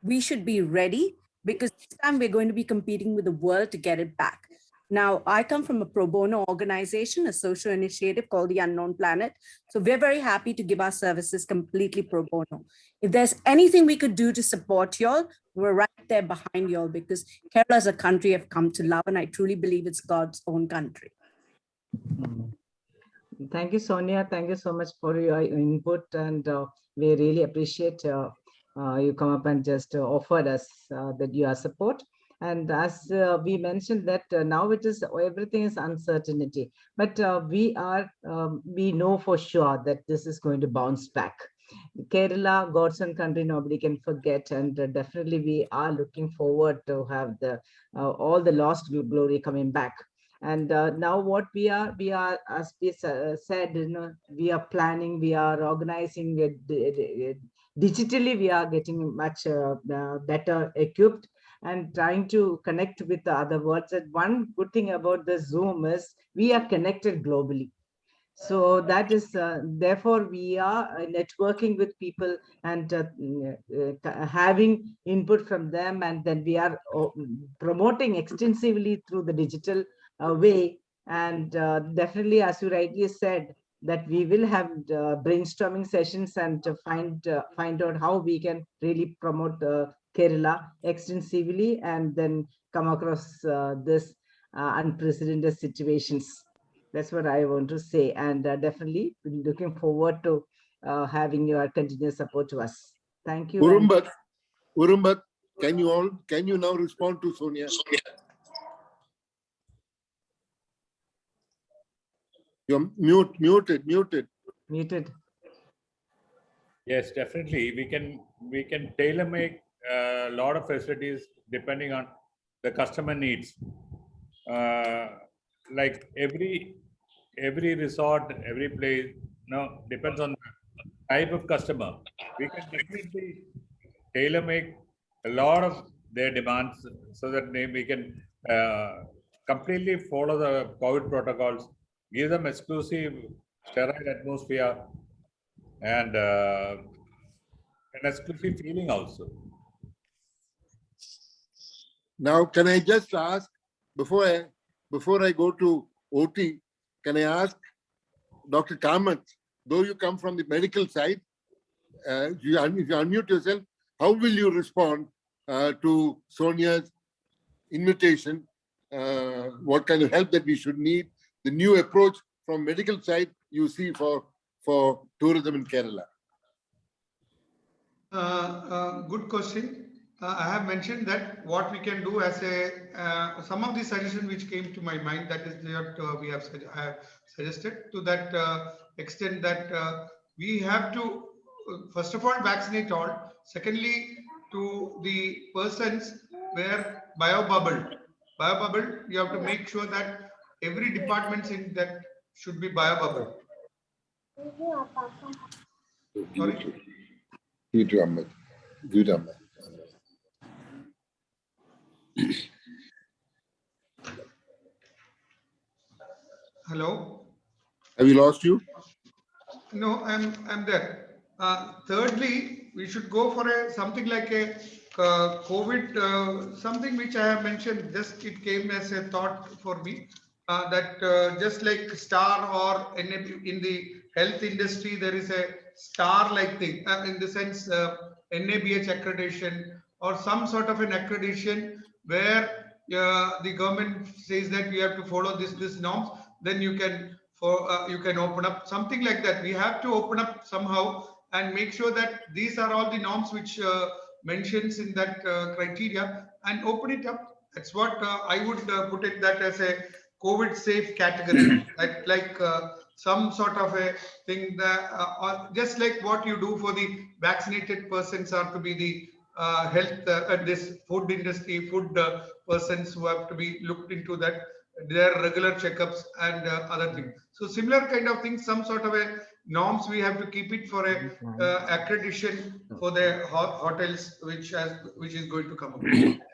we should be ready, because this time we're going to be competing with the world to get it back. Now, I come from a pro bono organization, a social initiative called the Unknown Planet. So we're very happy to give our services completely pro bono. If there's anything we could do to support y'all, we're right there behind y'all, because Kerala is a country I've come to love, and I truly believe it's God's own country. Thank you, Sonia. Thank you so much for your input, and we really appreciate you come up and just offered us that your support. And as we mentioned that now it is everything is uncertainty, but we know for sure that this is going to bounce back. Kerala, God's own country, nobody can forget, and definitely we are looking forward to have the all the lost glory coming back. And now what we are, as we said, we are planning, we are organizing digitally, we are getting much better equipped and trying to connect with the other worlds. And one good thing about the Zoom is we are connected globally. So that is, therefore, we are networking with people and having input from them. And then we are promoting extensively through the digital way. And definitely, as you rightly said, that we will have brainstorming sessions and to find out how we can really promote Kerala extensively and then come across this unprecedented situations. That's what I want to say, and definitely looking forward to having your continuous support to us. Thank you. Urumbat, can you now respond to Sonia? You're muted. Muted. Yes, definitely. We can tailor make a lot of facilities depending on the customer needs. Like every resort, every place, depends on the type of customer. We can definitely tailor make a lot of their demands so that we can completely follow the COVID protocols, give them exclusive sterile atmosphere, and an exclusive feeling also. Now, can I just ask, before I go to OT, can I ask Dr. Kamath, though you come from the medical side, if you unmute yourself, how will you respond to Sonia's invitation? What kind of help that we should need? The new approach from medical side you see for tourism in Kerala. Good question. I have mentioned that what we can do as a some of the suggestions which came to my mind, that is what I have suggested to that extent that we have to first of all vaccinate all. Secondly, to the persons where biobubble, you have to make sure that every department in that should be biobubble. Sorry. Hello. Have you lost you? No, I'm there. Thirdly, we should go for something like a COVID, something which I have mentioned. Just it came as a thought for me that just like STAR or in the health industry, there is a STAR-like thing in the sense NABH accreditation or some sort of an accreditation where the government says that you have to follow this norms. Then you can open up something like that. We have to open up somehow and make sure that these are all the norms which mentions in that criteria, and open it up. That's what I would put it, that as a COVID safe category, like some sort of a thing that or just like what you do for the vaccinated persons are to be the health this food industry, persons who have to be looked into that, their regular checkups and other things. So similar kind of things, some sort of a norms we have to keep it for a accreditation for the hotels which is going to come up.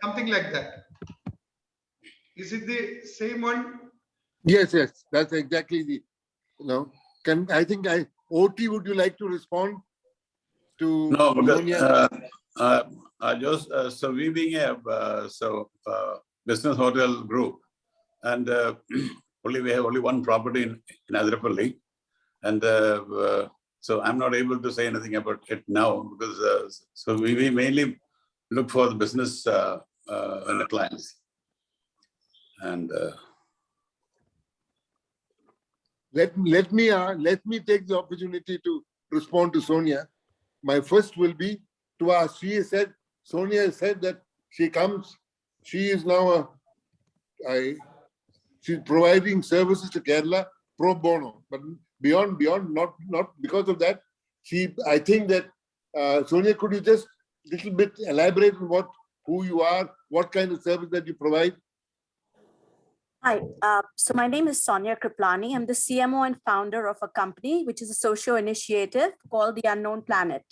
Something like that. Is it the same one? Yes, that's exactly the, OT, would you like to respond to No, because Sonia? so we being a business hotel group, and we have only one property in Adrapalli, and so I'm not able to say anything about it now, because so we mainly look for the business and the clients, and let me take the opportunity to respond to Sonia. My first will be to ask. Sonia has said that she comes. She is now she's providing services to Kerala pro bono, but beyond, not because of that. I think that Sonia, could you just little bit elaborate on who you are, what kind of service that you provide? Hi, so my name is Sonia Kriplani. I'm the CMO and founder of a company, which is a social initiative called The Unknown Planet.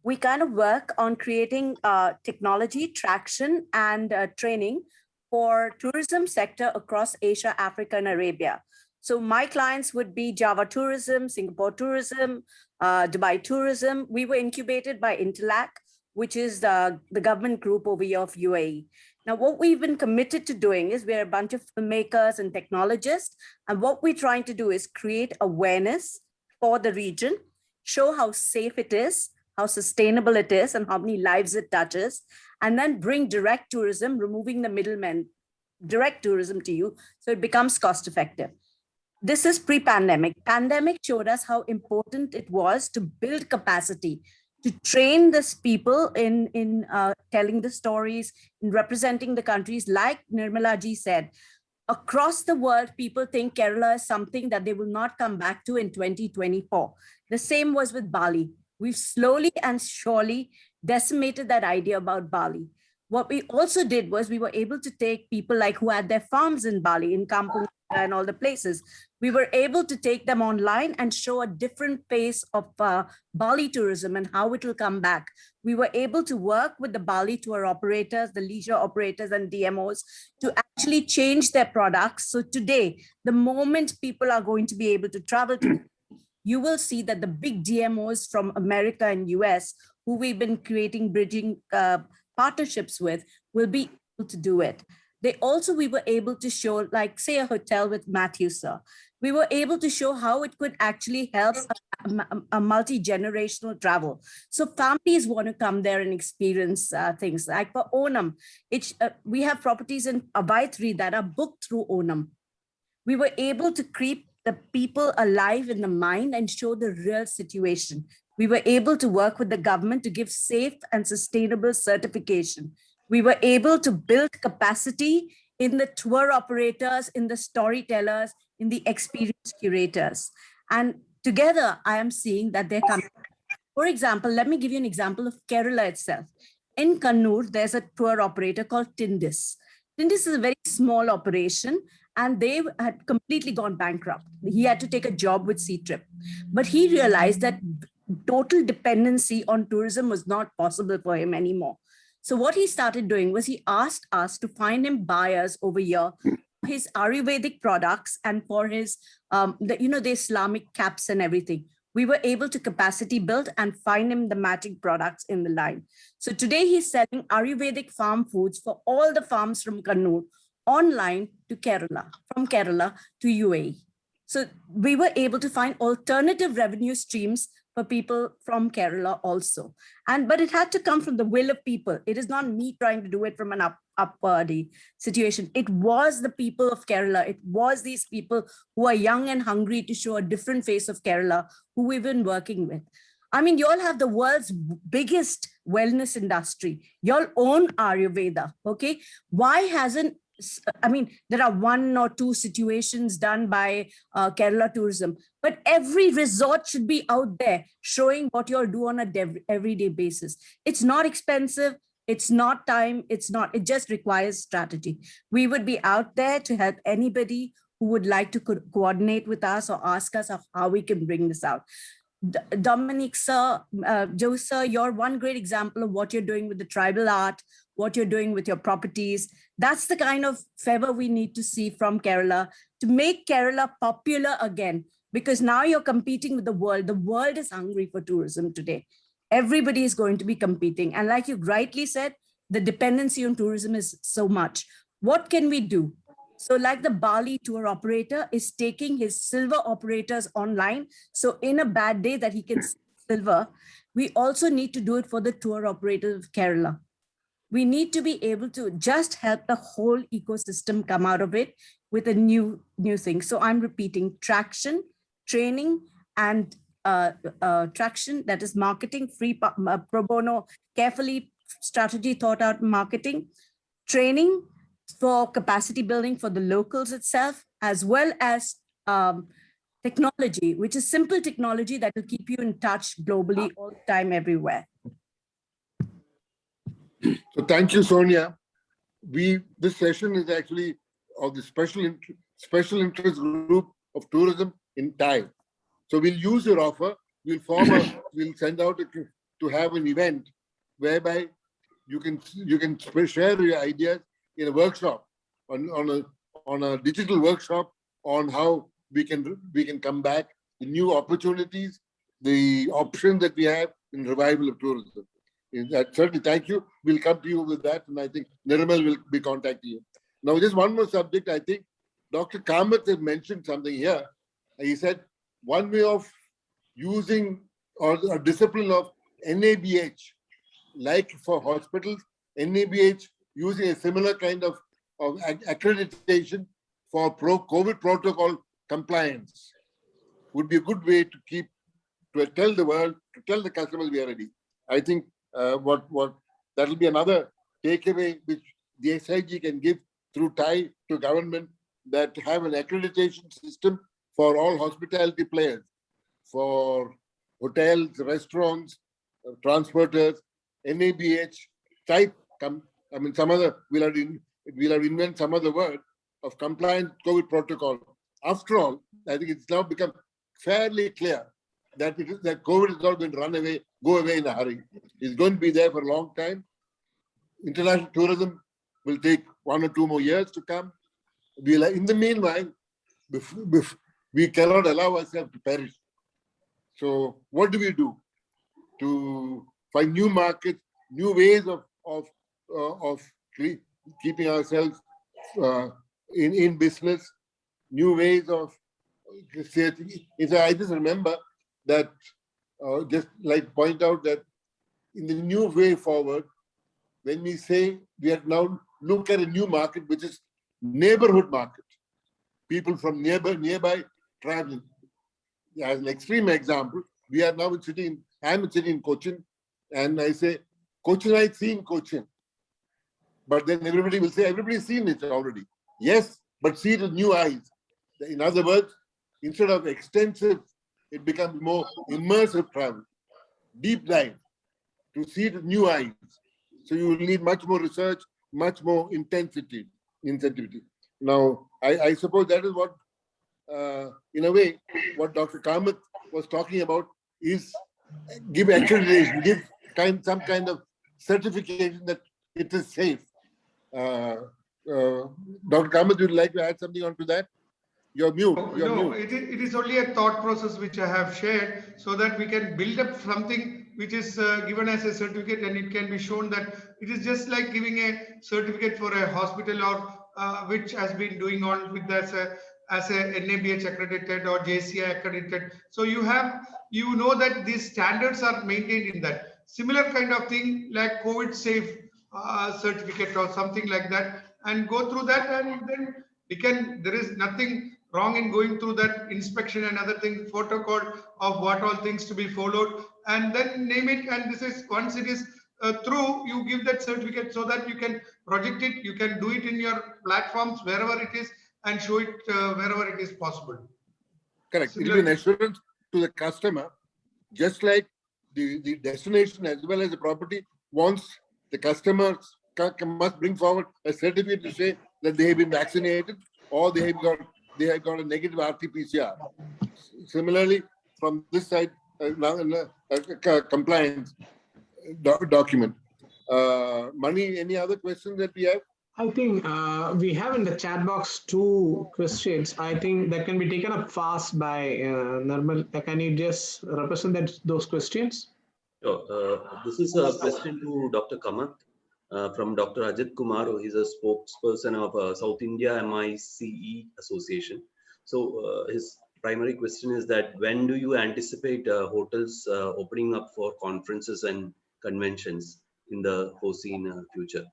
We kind of work on creating technology, traction, and training for tourism sector across Asia, Africa, and Arabia. So my clients would be Java Tourism, Singapore Tourism, Dubai Tourism. We were incubated by Interlac, which is the government group over here of UAE. Now, what we've been committed to doing is we're a bunch of filmmakers and technologists. And what we're trying to do is create awareness for the region, show how safe it is, how sustainable it is, and how many lives it touches, and then bring direct tourism, removing the middlemen, direct tourism to you, so it becomes cost effective. This is pre-pandemic. Pandemic showed us how important it was to build capacity, to train these people in telling the stories, in representing the countries. Like Nirmala ji said, across the world, people think Kerala is something that they will not come back to in 2024. The same was with Bali. We've slowly and surely decimated that idea about Bali. What we also did was we were able to take people like who had their farms in Bali, in Kampung and all the places. We were able to take them online and show a different face of Bali tourism and how it will come back. We were able to work with the Bali tour operators, the leisure operators and DMOs to actually change their products. So today, the moment people are going to be able to travel to, you will see that the big DMOs from America and US, who we've been creating bridging partnerships with, will be able to do it. We were able to show, like say a hotel with Matthew, sir, we were able to show how it could actually help a multi-generational travel. So families want to come there and experience things. Like for Onam, we have properties in Abaitri that are booked through Onam. We were able to keep the people alive in the mind and show the real situation. We were able to work with the government to give safe and sustainable certification. We were able to build capacity in the tour operators, in the storytellers, in the experience curators. And together, I am seeing that they're coming. For example, let me give you an example of Kerala itself. In Kannur, there's a tour operator called Tindis. Tindis is a very small operation, and they had completely gone bankrupt. He had to take a job with C-Trip. But he realized that total dependency on tourism was not possible for him anymore. So what he started doing was he asked us to find him buyers over here for his Ayurvedic products and for his, the Islamic caps and everything. We were able to capacity build and find him the matching products in the line. So today he's selling Ayurvedic farm foods for all the farms from Kannur online to Kerala, from Kerala to UAE. So we were able to find alternative revenue streams for people from Kerala also. But it had to come from the will of people. It is not me trying to do it from an upwardy situation. It was the people of Kerala. It was these people who are young and hungry to show a different face of Kerala, who we've been working with. I mean, you all have the world's biggest wellness industry. You all own Ayurveda, okay? Why hasn't, I mean, there are 1 or 2 situations done by Kerala Tourism, but every resort should be out there showing what you all do on a everyday basis. It's not expensive. It's not time. It just requires strategy. We would be out there to help anybody who would like to coordinate with us or ask us of how we can bring this out. Dominic, sir, Joe, sir, you're one great example of what you're doing with the tribal art, what you're doing with your properties. That's the kind of favor we need to see from Kerala to make Kerala popular again, because now you're competing with the world. The world is hungry for tourism today. Everybody is going to be competing. And like you rightly said, the dependency on tourism is so much. What can we do? So like the Bali tour operator is taking his silver operators online. So in a bad day that he can silver, we also need to do it for the tour operators of Kerala. We need to be able to just help the whole ecosystem come out of it with a new thing. So I'm repeating: traction, training, and traction, that is marketing, free pro bono, carefully strategy thought out marketing, training for capacity building for the locals itself, as well as technology, which is simple technology that will keep you in touch globally all the time, everywhere. So thank you, Sonia. This session is actually of the special interest group of tourism in TiE. So we'll use your offer. We'll send out to have an event whereby you can share your ideas in a workshop, on a digital workshop on how we can come back, the new opportunities, the options that we have in revival of tourism. Certainly, thank you. We'll come to you with that, and I think Nirmal will be contacting you. Now, just one more subject. I think Dr. Kamath has mentioned something here. He said one way of using or a discipline of NABH, like for hospitals, NABH using a similar kind of accreditation for COVID protocol compliance would be a good way to tell the world, to tell the customers we are ready. I think that will be another takeaway which the SIG can give through TiE to government, that have an accreditation system for all hospitality players, for hotels, restaurants, transporters, NABH type. I mean, some other we'll have to invent some other word of compliant COVID protocol. After all, I think it's now become fairly clear that that COVID is not going to go away in a hurry. It's going to be there for a long time. International tourism will take 1 or 2 more years to come. In the meanwhile, we cannot allow ourselves to perish. So what do we do to find new markets, new ways of keeping ourselves in business, new ways of I just remember that just like point out that in the new way forward, when we say we have now look at a new market, which is neighborhood market, people from nearby traveling. As an extreme example, we are now sitting. I'm sitting in Cochin, and I say, Cochinite seen Cochin. But then everybody will say, everybody's seen it already. Yes, but see it with new eyes. In other words, instead of extensive, it becomes more immersive travel, deep dive, to see it with new eyes. So you will need much more research, much more intensity. Now, I suppose that is what, in a way, what Dr. Kamath was talking about is give accreditation, give some kind of certification that it is safe. Dr. Kamath, would you like to add something onto that? You're mute. You're No, mute. it is only a thought process which I have shared so that we can build up something which is given as a certificate, and it can be shown that it is just like giving a certificate for a hospital or which has been doing on with as a NABH accredited or JCI accredited. So you know that these standards are maintained in that. Similar kind of thing like COVID safe certificate or something like that, and go through that, and then there is nothing wrong in going through that inspection and other things, protocol of what all things to be followed, and then name it. And this is once it is through, you give that certificate so that you can project it, you can do it in your platforms wherever it is, and show it wherever it is possible. Correct. It will be an assurance to the customer, just like the destination as well as the property wants the customers must bring forward a certificate to say that they have been vaccinated or they have got a negative RT-PCR. Similarly, from this side, compliance document. Mani, any other questions that we have? I think we have in the chat box 2 questions. I think that can be taken up fast by Nirmal. Can you just represent those questions? Sure. This is a question to Dr. Kamath from Dr. Ajit Kumar, who is a spokesperson of South India MICE Association. So his primary question is that when do you anticipate hotels opening up for conferences and conventions in the foreseen future?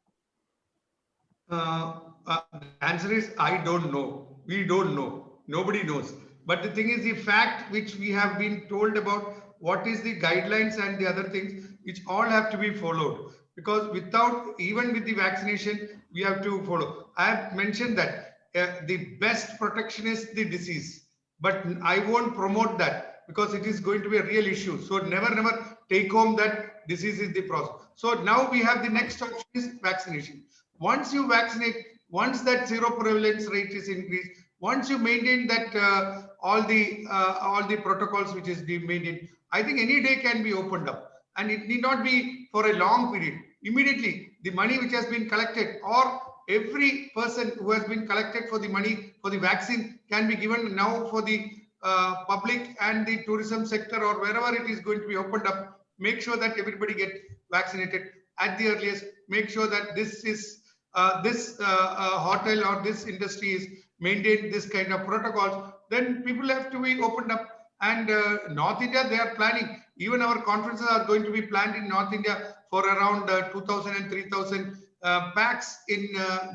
The answer is I don't know. We don't know. Nobody knows. But the thing is, the fact which we have been told about what is the guidelines and the other things which all have to be followed, because without, even with the vaccination, we have to follow. I have mentioned that the best protection is the disease, but I won't promote that because it is going to be a real issue. So never take home that disease is the process. So now we have the next option is vaccination. Once you vaccinate, once that zero prevalence rate is increased, once you maintain that all the protocols which is being maintained, I think any day can be opened up, and it need not be for a long period. Immediately, the money which has been collected, or every person who has been collected for the money for the vaccine, can be given now for the public and the tourism sector, or wherever it is going to be opened up. Make sure that everybody get vaccinated at the earliest. Make sure that this hotel or this industry is maintain this kind of protocols. Then people have to be opened up. And North India, they are planning. Even our conferences are going to be planned in North India for around 2,000 and 3,000 packs in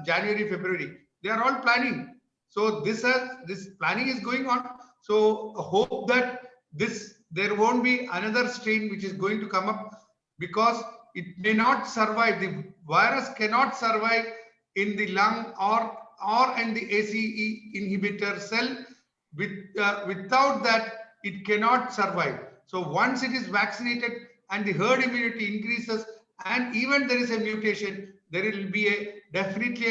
January, February. They are all planning. So this planning is going on. So hope that there won't be another strain which is going to come up, because it may not survive. The virus cannot survive in the lung or in the ACE inhibitor cell. Without that, it cannot survive. So once it is vaccinated and the herd immunity increases, and even there is a mutation, there will be definitely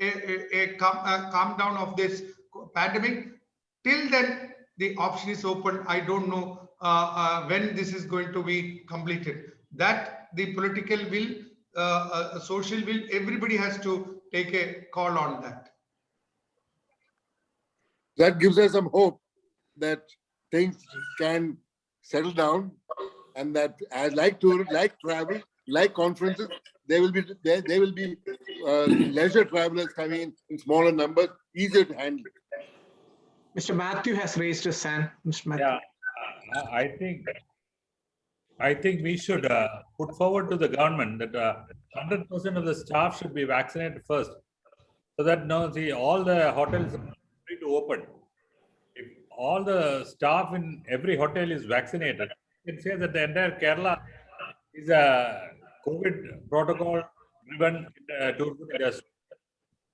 a calm down of this pandemic. Till then, the option is open. I don't know when this is going to be completed. That the political will, social will, everybody has to take a call on that. That gives us some hope that things can settle down, and that as like tour, like travel, like conferences, there will be leisure travelers coming in smaller numbers, easier to handle. Mr. Matthew has raised his hand. Mr. Matthew. Yeah, I think we should put forward to the government that 100% of the staff should be vaccinated first, so that all the hotels are free to open. If all the staff in every hotel is vaccinated, you can say that the entire Kerala is a COVID protocol-driven tourism industry.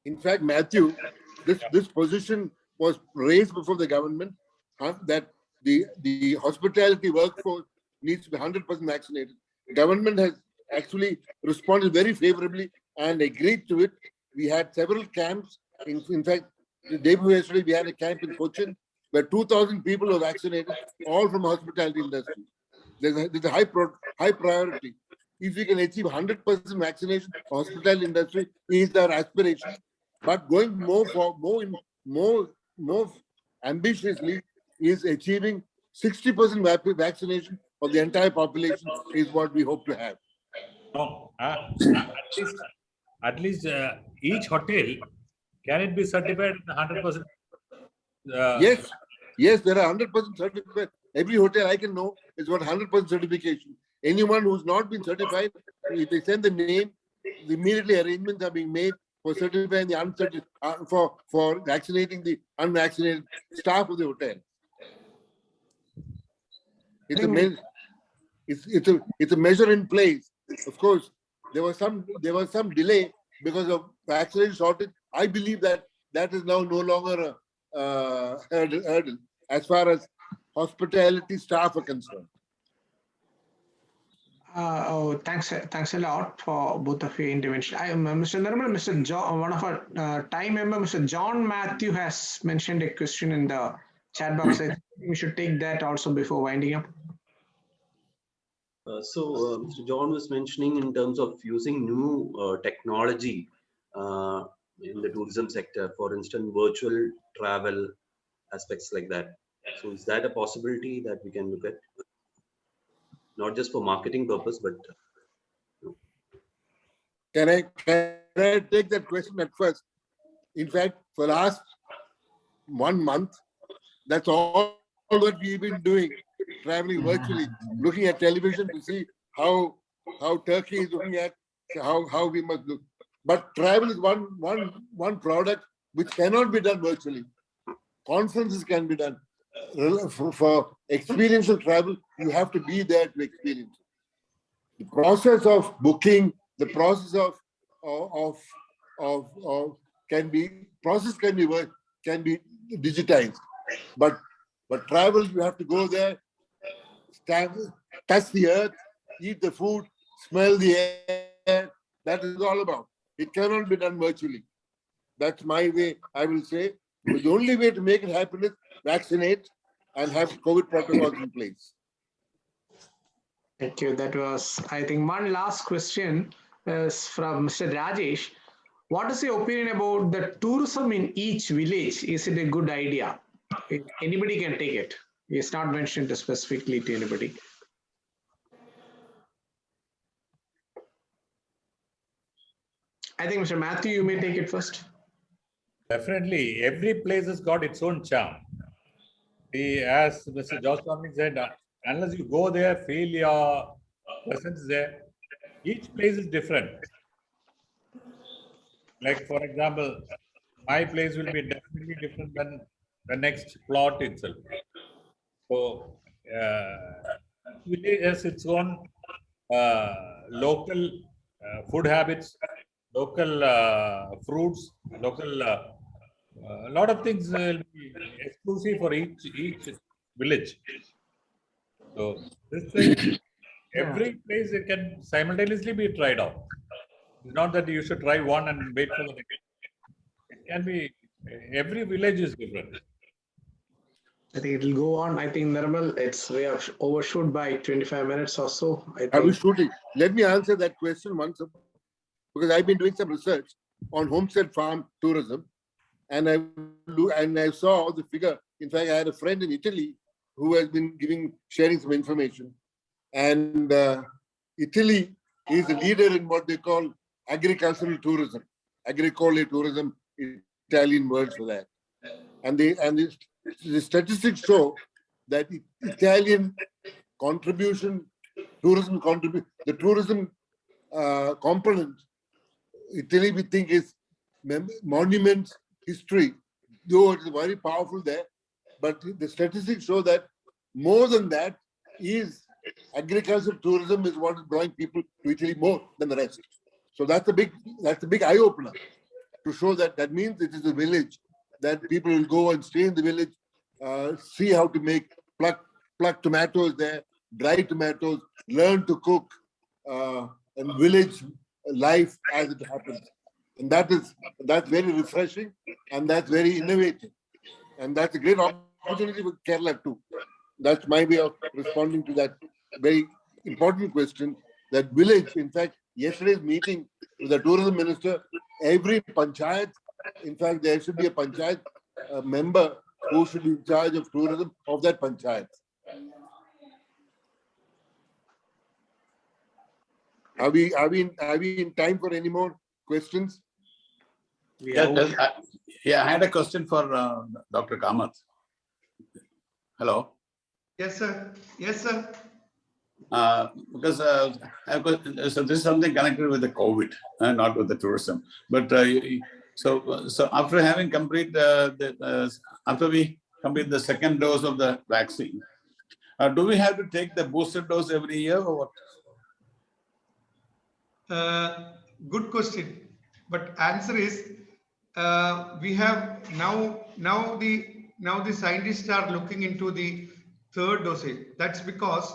In fact, Matthew, this position was raised before the government that the hospitality workforce needs to be 100% vaccinated. The government has actually responded very favorably and agreed to it. We had several camps. In fact, the day before yesterday, we had a camp in Cochin where 2,000 people were vaccinated, all from the hospitality industry. There's a high priority. If we can achieve 100% vaccination, hospitality industry is our aspiration. But going more ambitiously is achieving 60% vaccination of the entire population is what we hope to have. No, at least each hotel, can it be certified 100%? Yes, there are 100% certified. Every hotel I can know is got 100% certification. Anyone who's not been certified, if they send the name, immediately arrangements are being made for certifying the uncertified, for vaccinating the unvaccinated staff of the hotel. It's a measure in place. Of course, there was some delay because of vaccination shortage. I believe that is now no longer a hurdle as far as hospitality staff are concerned. Thanks a lot for both of your intervention. Mr. Nirmal, Mr. John, one of our TiE member, Mr. John Matthew has mentioned a question in the chat box. I think we should take that also before winding up. Mr. John was mentioning in terms of using new technology in the tourism sector, for instance, virtual travel aspects like that. So is that a possibility that we can look at? Not just for marketing purpose, but Can I take that question at first? In fact, for the last 1 month, that's all that we've been doing, traveling virtually, looking at television to see how Turkey is looking at how we must look. But travel is one product which cannot be done virtually. Conferences can be done. For experiential travel, you have to be there to experience it. The process of booking, the process can be digitized, but travel, you have to go there, touch the earth, eat the food, smell the air. That is all about. It cannot be done virtually. That's my way, I will say. But the only way to make it happen is vaccinate and have COVID protocols in place. Thank you. That was, I think, one last question is from Mr. Rajesh. What is your opinion about the tourism in each village? Is it a good idea? Anybody can take it. It's not mentioned specifically to anybody. I think, Mr. Matthew, you may take it first. Definitely, every place has got its own charm. As Mr. Josh Dominic said, unless you go there, feel your presence there, each place is different. Like, for example, my place will be definitely different than the next plot itself. So, village has its own local food habits, local fruits, local a lot of things will be exclusive for each village. So this thing, every place it can simultaneously be tried out. It's not that you should try one and wait for the next. It can be, every village is different. I think it will go on. I think, Nirmal, we have overshoot by 25 minutes or so. I was shooting. Let me answer that question once, because I've been doing some research on homestead farm tourism, and I saw the figure. In fact, I had a friend in Italy who has been sharing some information. And Italy is a leader in what they call agricultural tourism. Agricole tourism, Italian word for that. And the statistics show that Italian contribution, the tourism component, Italy we think is monuments, history, though it is very powerful there, but the statistics show that more than that is agricultural tourism is what is drawing people to Italy more than the rest. So that's a big eye opener to show that means it is a village that people will go and stay in the village, see how to pluck tomatoes there, dry tomatoes, learn to cook, and village life as it happens. And that's very refreshing and that's very innovative. And that's a great opportunity for Kerala too. That's my way of responding to that very important question. That village, in fact, yesterday's meeting with the tourism minister, every panchayat, in fact, there should be a panchayat member who should be in charge of tourism of that panchayat. Are we in time for any more questions? Yeah, I had a question for Dr. Kamath. Hello. Yes, sir. Yes, sir. Because so this is something connected with the COVID, not with the tourism. But so after having complete after we complete the second dose of the vaccine, do we have to take the booster dose every year or what? Good question, but answer is we have now the scientists are looking into the third dosage. That's because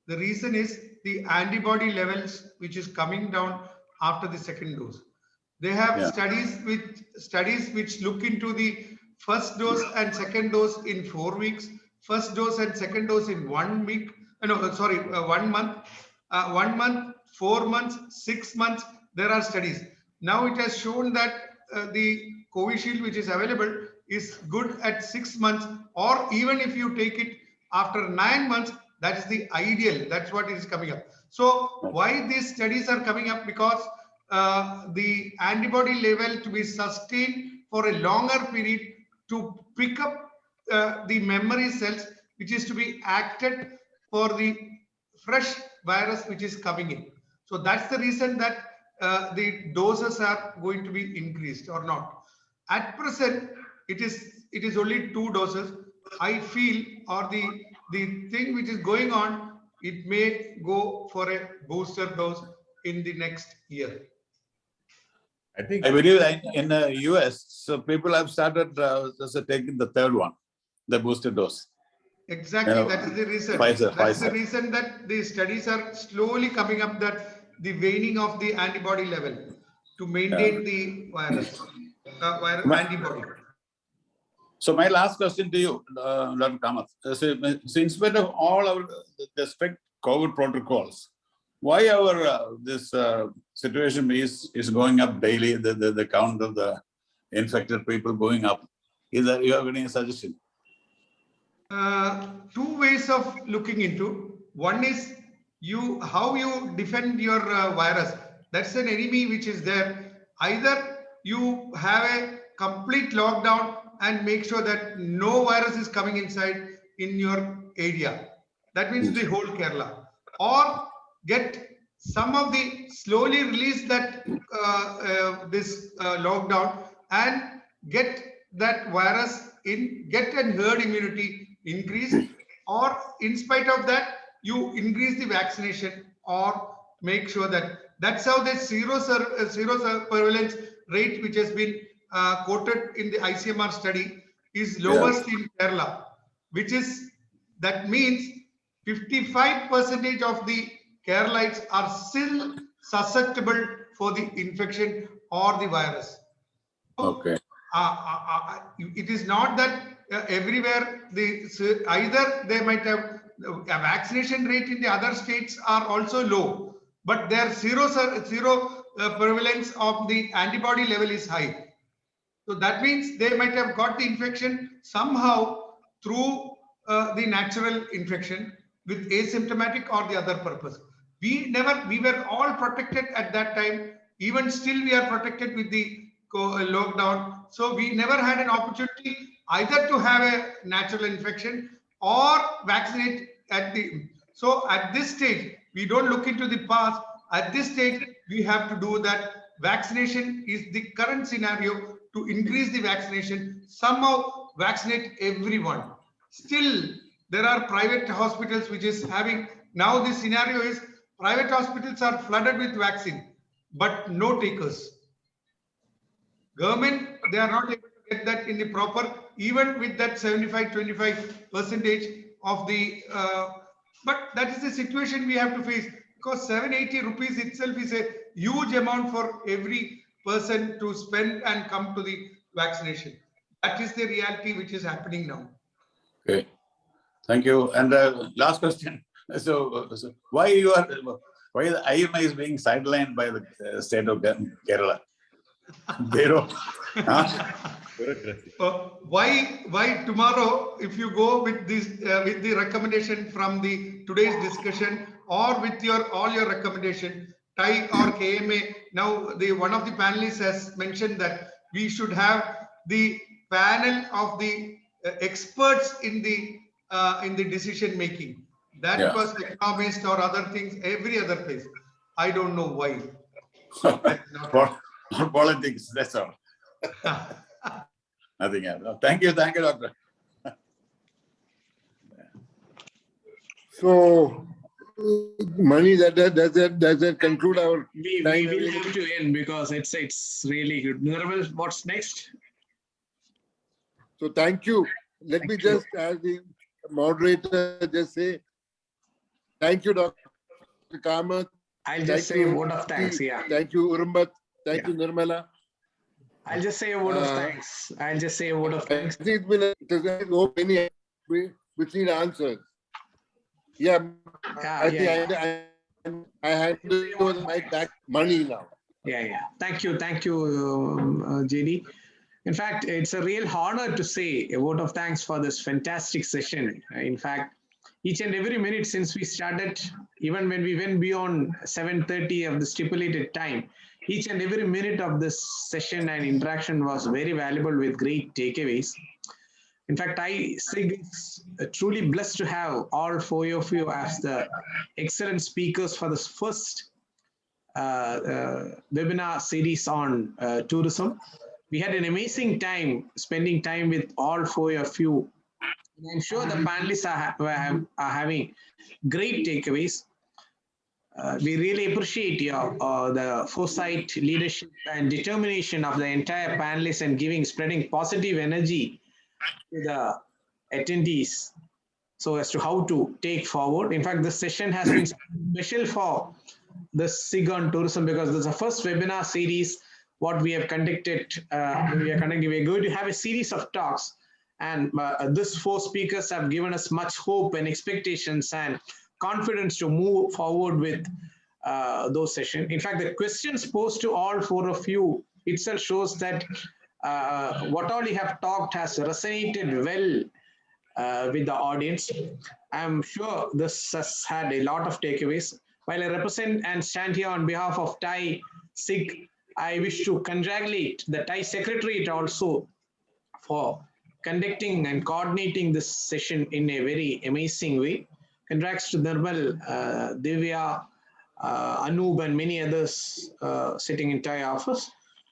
the reason is the antibody levels which is coming down after the second dose. They have studies which look into the first dose and second dose in 4 weeks, first dose and second dose in 1 week. 1 month, 1 month, 4 months, 6 months. There are studies. Now it has shown that the Covishield which is available is good at 6 months, or even if you take it after 9 months, that is the ideal. That's what is coming up. So why these studies are coming up? Because the antibody level to be sustained for a longer period to pick up the memory cells, which is to be acted for the fresh virus which is coming in. So that's the reason that the doses are going to be increased or not. At present, it is only 2 doses. I feel, or the thing which is going on, it may go for a booster dose in the next year. I think I believe in the US, so people have started taking the third one, the booster dose. Exactly, that is the reason. That's the reason that the studies are slowly coming up, that the waning of the antibody level to maintain the virus antibody. So my last question to you, Dr. Kamath, so in spite of all the strict COVID protocols, why our this situation is going up daily? The count of the infected people going up. Is that, you have any suggestion? 2 ways of looking into. One is how you defend your virus. That's an enemy which is there. Either you have a complete lockdown and make sure that no virus is coming inside in your area. That means the whole Kerala. Or get some of the, slowly release that this lockdown and get that virus in, get an herd immunity increase, or in spite of that, you increase the vaccination or make sure that that's how the zero prevalence rate, which has been quoted in the ICMR study, is lowest in Kerala, which is, that means 55% of the Keralites are still susceptible for the infection or the virus. Okay. It is not that everywhere either they might have a vaccination rate in the other states are also low, but their zero prevalence of the antibody level is high. So that means they might have got the infection somehow through the natural infection with asymptomatic or the other purpose. We were all protected at that time. Even still, we are protected with the lockdown. So we never had an opportunity either to have a natural infection or vaccinate at the. So at this stage, we don't look into the past. At this stage, we have to do that. Vaccination is the current scenario to increase the vaccination. Somehow vaccinate everyone. Still, there are private hospitals which is having, now the scenario is private hospitals are flooded with vaccine, but no takers. Government, they are not able to get that in the proper, even with that 75-25% of the, but that is the situation we have to face, because 780 rupees itself is a huge amount for every person to spend and come to the vaccination. That is the reality which is happening now. Okay, thank you. And last question. So why the IMI is being sidelined by the state of Kerala? They don't. Why tomorrow, if you go with this with the recommendation from the today's discussion, or with all your recommendation, TiE or KMA, now one of the panelists has mentioned that we should have the panel of the experts in the decision making. That was economist or other things, every other place. I don't know why. Politics, that's all. Nothing else. Thank you, doctor. So, Mani, does that conclude our? We will have to end because it's really good. Nirmal, what's next? So thank you. Let me just, as the moderator, just say thank you, Dr. Kamath. I'll just say a word of thanks. Yeah. Thank you, Urumbat. Thank you, Nirmala. I'll just say a word of thanks. I think it's been so many which need answers. Yeah. I hand over the mic back Mani now. Yeah. Thank you, JD. In fact, it's a real honor to say a vote of thanks for this fantastic session. In fact, each and every minute since we started, even when we went beyond 7:30 of the stipulated time, each and every minute of this session and interaction was very valuable with great takeaways. In fact, SIG is truly blessed to have all four of you as the excellent speakers for this first webinar series on tourism. We had an amazing time spending time with all four of you. And I'm sure the panelists are having great takeaways. We really appreciate the foresight, leadership, and determination of the entire panelists and spreading positive energy to the attendees so as to how to take forward. In fact, this session has been special for the SIG on tourism because this is the first webinar series what we have conducted. We're going to have a series of talks, and these four speakers have given us much hope and expectations and confidence to move forward with those sessions. In fact, the questions posed to all four of you itself shows that what all you have talked has resonated well with the audience. I'm sure this has had a lot of takeaways. While I represent and stand here on behalf of TiE SIG, I wish to congratulate the TiE Secretariat also for conducting and coordinating this session in a very amazing way. Congrats to Nirmal, Divya, Anub, and many others sitting in TiE office.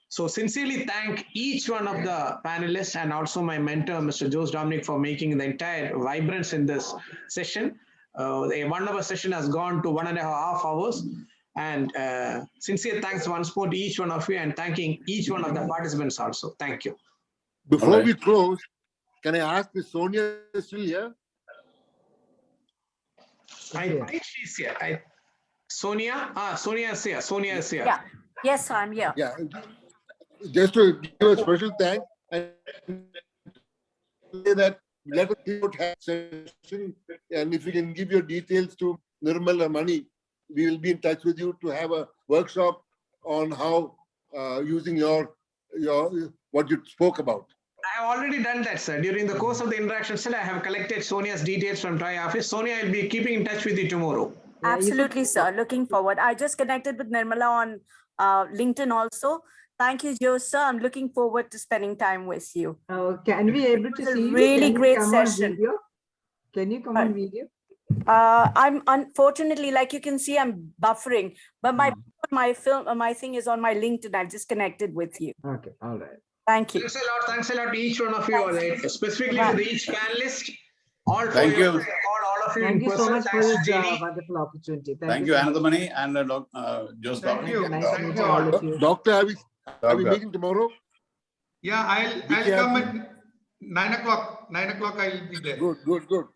So sincerely thank each one of the panelists and also my mentor, Mr. Jose Dominic, for making the entire vibrance in this session. A 1 hour session has gone to 1.5 hours. And sincere thanks once more to each one of you and thanking each one of the participants also. Thank you. Before we close, can I ask if Sonia is still here? I think she's here. Sonia? Sonia is here. Sonia is here. Yeah. Yes, I'm here. Yeah. Just to give a special thanks and say that let us have session, and if you can give your details to Nirmal or Mani, we will be in touch with you to have a workshop on how using your what you spoke about. I have already done that, sir. During the course of the interaction, sir, I have collected Sonia's details from TiE office. Sonia, I'll be keeping in touch with you tomorrow. Yeah, you should- Absolutely, sir. Looking forward. I just connected with Nirmala on LinkedIn also. Thank you, Joe, sir. I'm looking forward to spending time with you. Can we able to It was a see you? really Can you great come on session. video? Can you come on video? I'm unfortunately, like you can see, I'm buffering, but my thing is on my LinkedIn. I've just connected with you. Okay, all right. Thank you. Thanks a lot to each one of you, specifically to each panelist. All for Thank your, you. all of you. Thank you so much for Thanks, this JD. wonderful opportunity. Thank you, so much. Anandamani and Jose. Thank you. Nice Thank meeting you all all. of you. Doctor, are we Doctor. meeting tomorrow? Yeah, I'll come at 9 o'clock. 9 o'clock I'll be there. Good.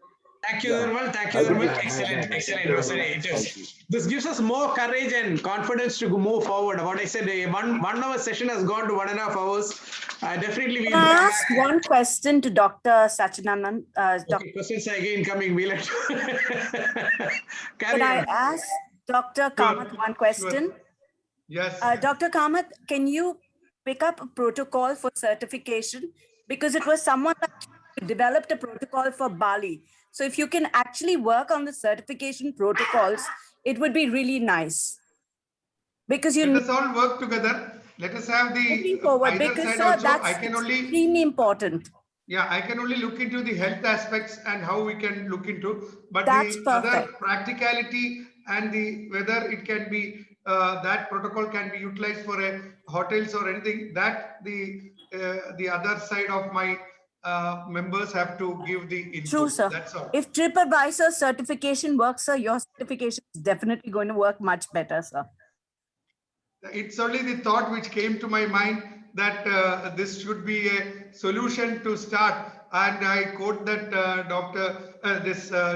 Thank you, Nirmal. Thank you, Have a Nirmal. good day. Excellent. Thank you. This gives us more courage and confidence to move forward. What I said, a 1 hour session has gone to 1.5 hours. Definitely, we Can I ask one question to Dr. Sachinandan? Okay, questions are again coming. We'll have to carry Can I on. ask Dr. Kamath one question? Yes. Dr. Kamath, can you pick up a protocol for certification? Because it was someone that developed a protocol for Bali. So if you can actually work on the certification protocols, it would be really nice. Because you Let us all work together. Let us have the looking forward, either because side sir, also. that's I can only extremely important. Yeah, I can only look into the health aspects and how we can look into, but That's the other perfect. practicality and the whether it can be that protocol can be utilized for a hotels or anything, that the other side of my members have to give the input. True, sir. That's all. If TripAdvisor certification works, sir, your certification is definitely going to work much better, sir. It's only the thought which came to my mind that this should be a solution to start. And I quote that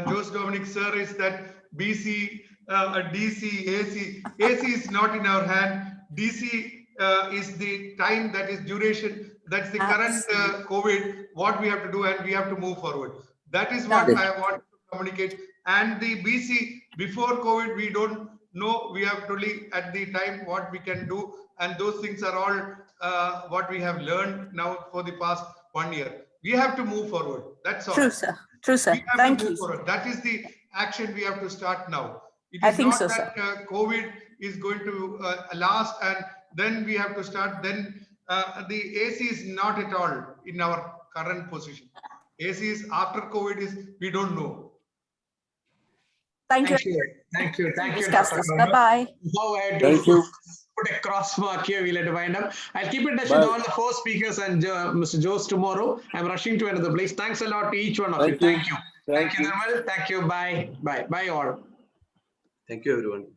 Jose Dominic sir is that BC, DC, AC. AC is not in our hand. DC is the time, that is duration. That's the current COVID, what we have to do, and we have to move forward. That is what I want to communicate. And the BC, before COVID, we don't know, we have to only at the time what we can do, and those things are all what we have learned now for the past 1 year. We have to move forward. That's all. True, sir. True, sir. We have Thank to move you. forward. That is the action we have to start now. It I is think not so, that COVID is going to last and then we have to start. Then the AC is not at all in our current position. AC is after COVID is, we don't know. Thank you. Thank you. Discuss this. Dr. Bye-bye. Now I had Thank to you. put a cross mark here. We'll have to wind up. I'll keep in touch with all the 4 speakers and Mr. Jose tomorrow. I'm rushing to another place. Thanks a lot to each one of you. Thank you. Thank you, Nirmal. Thank you. Bye. Bye all. Thank you, everyone.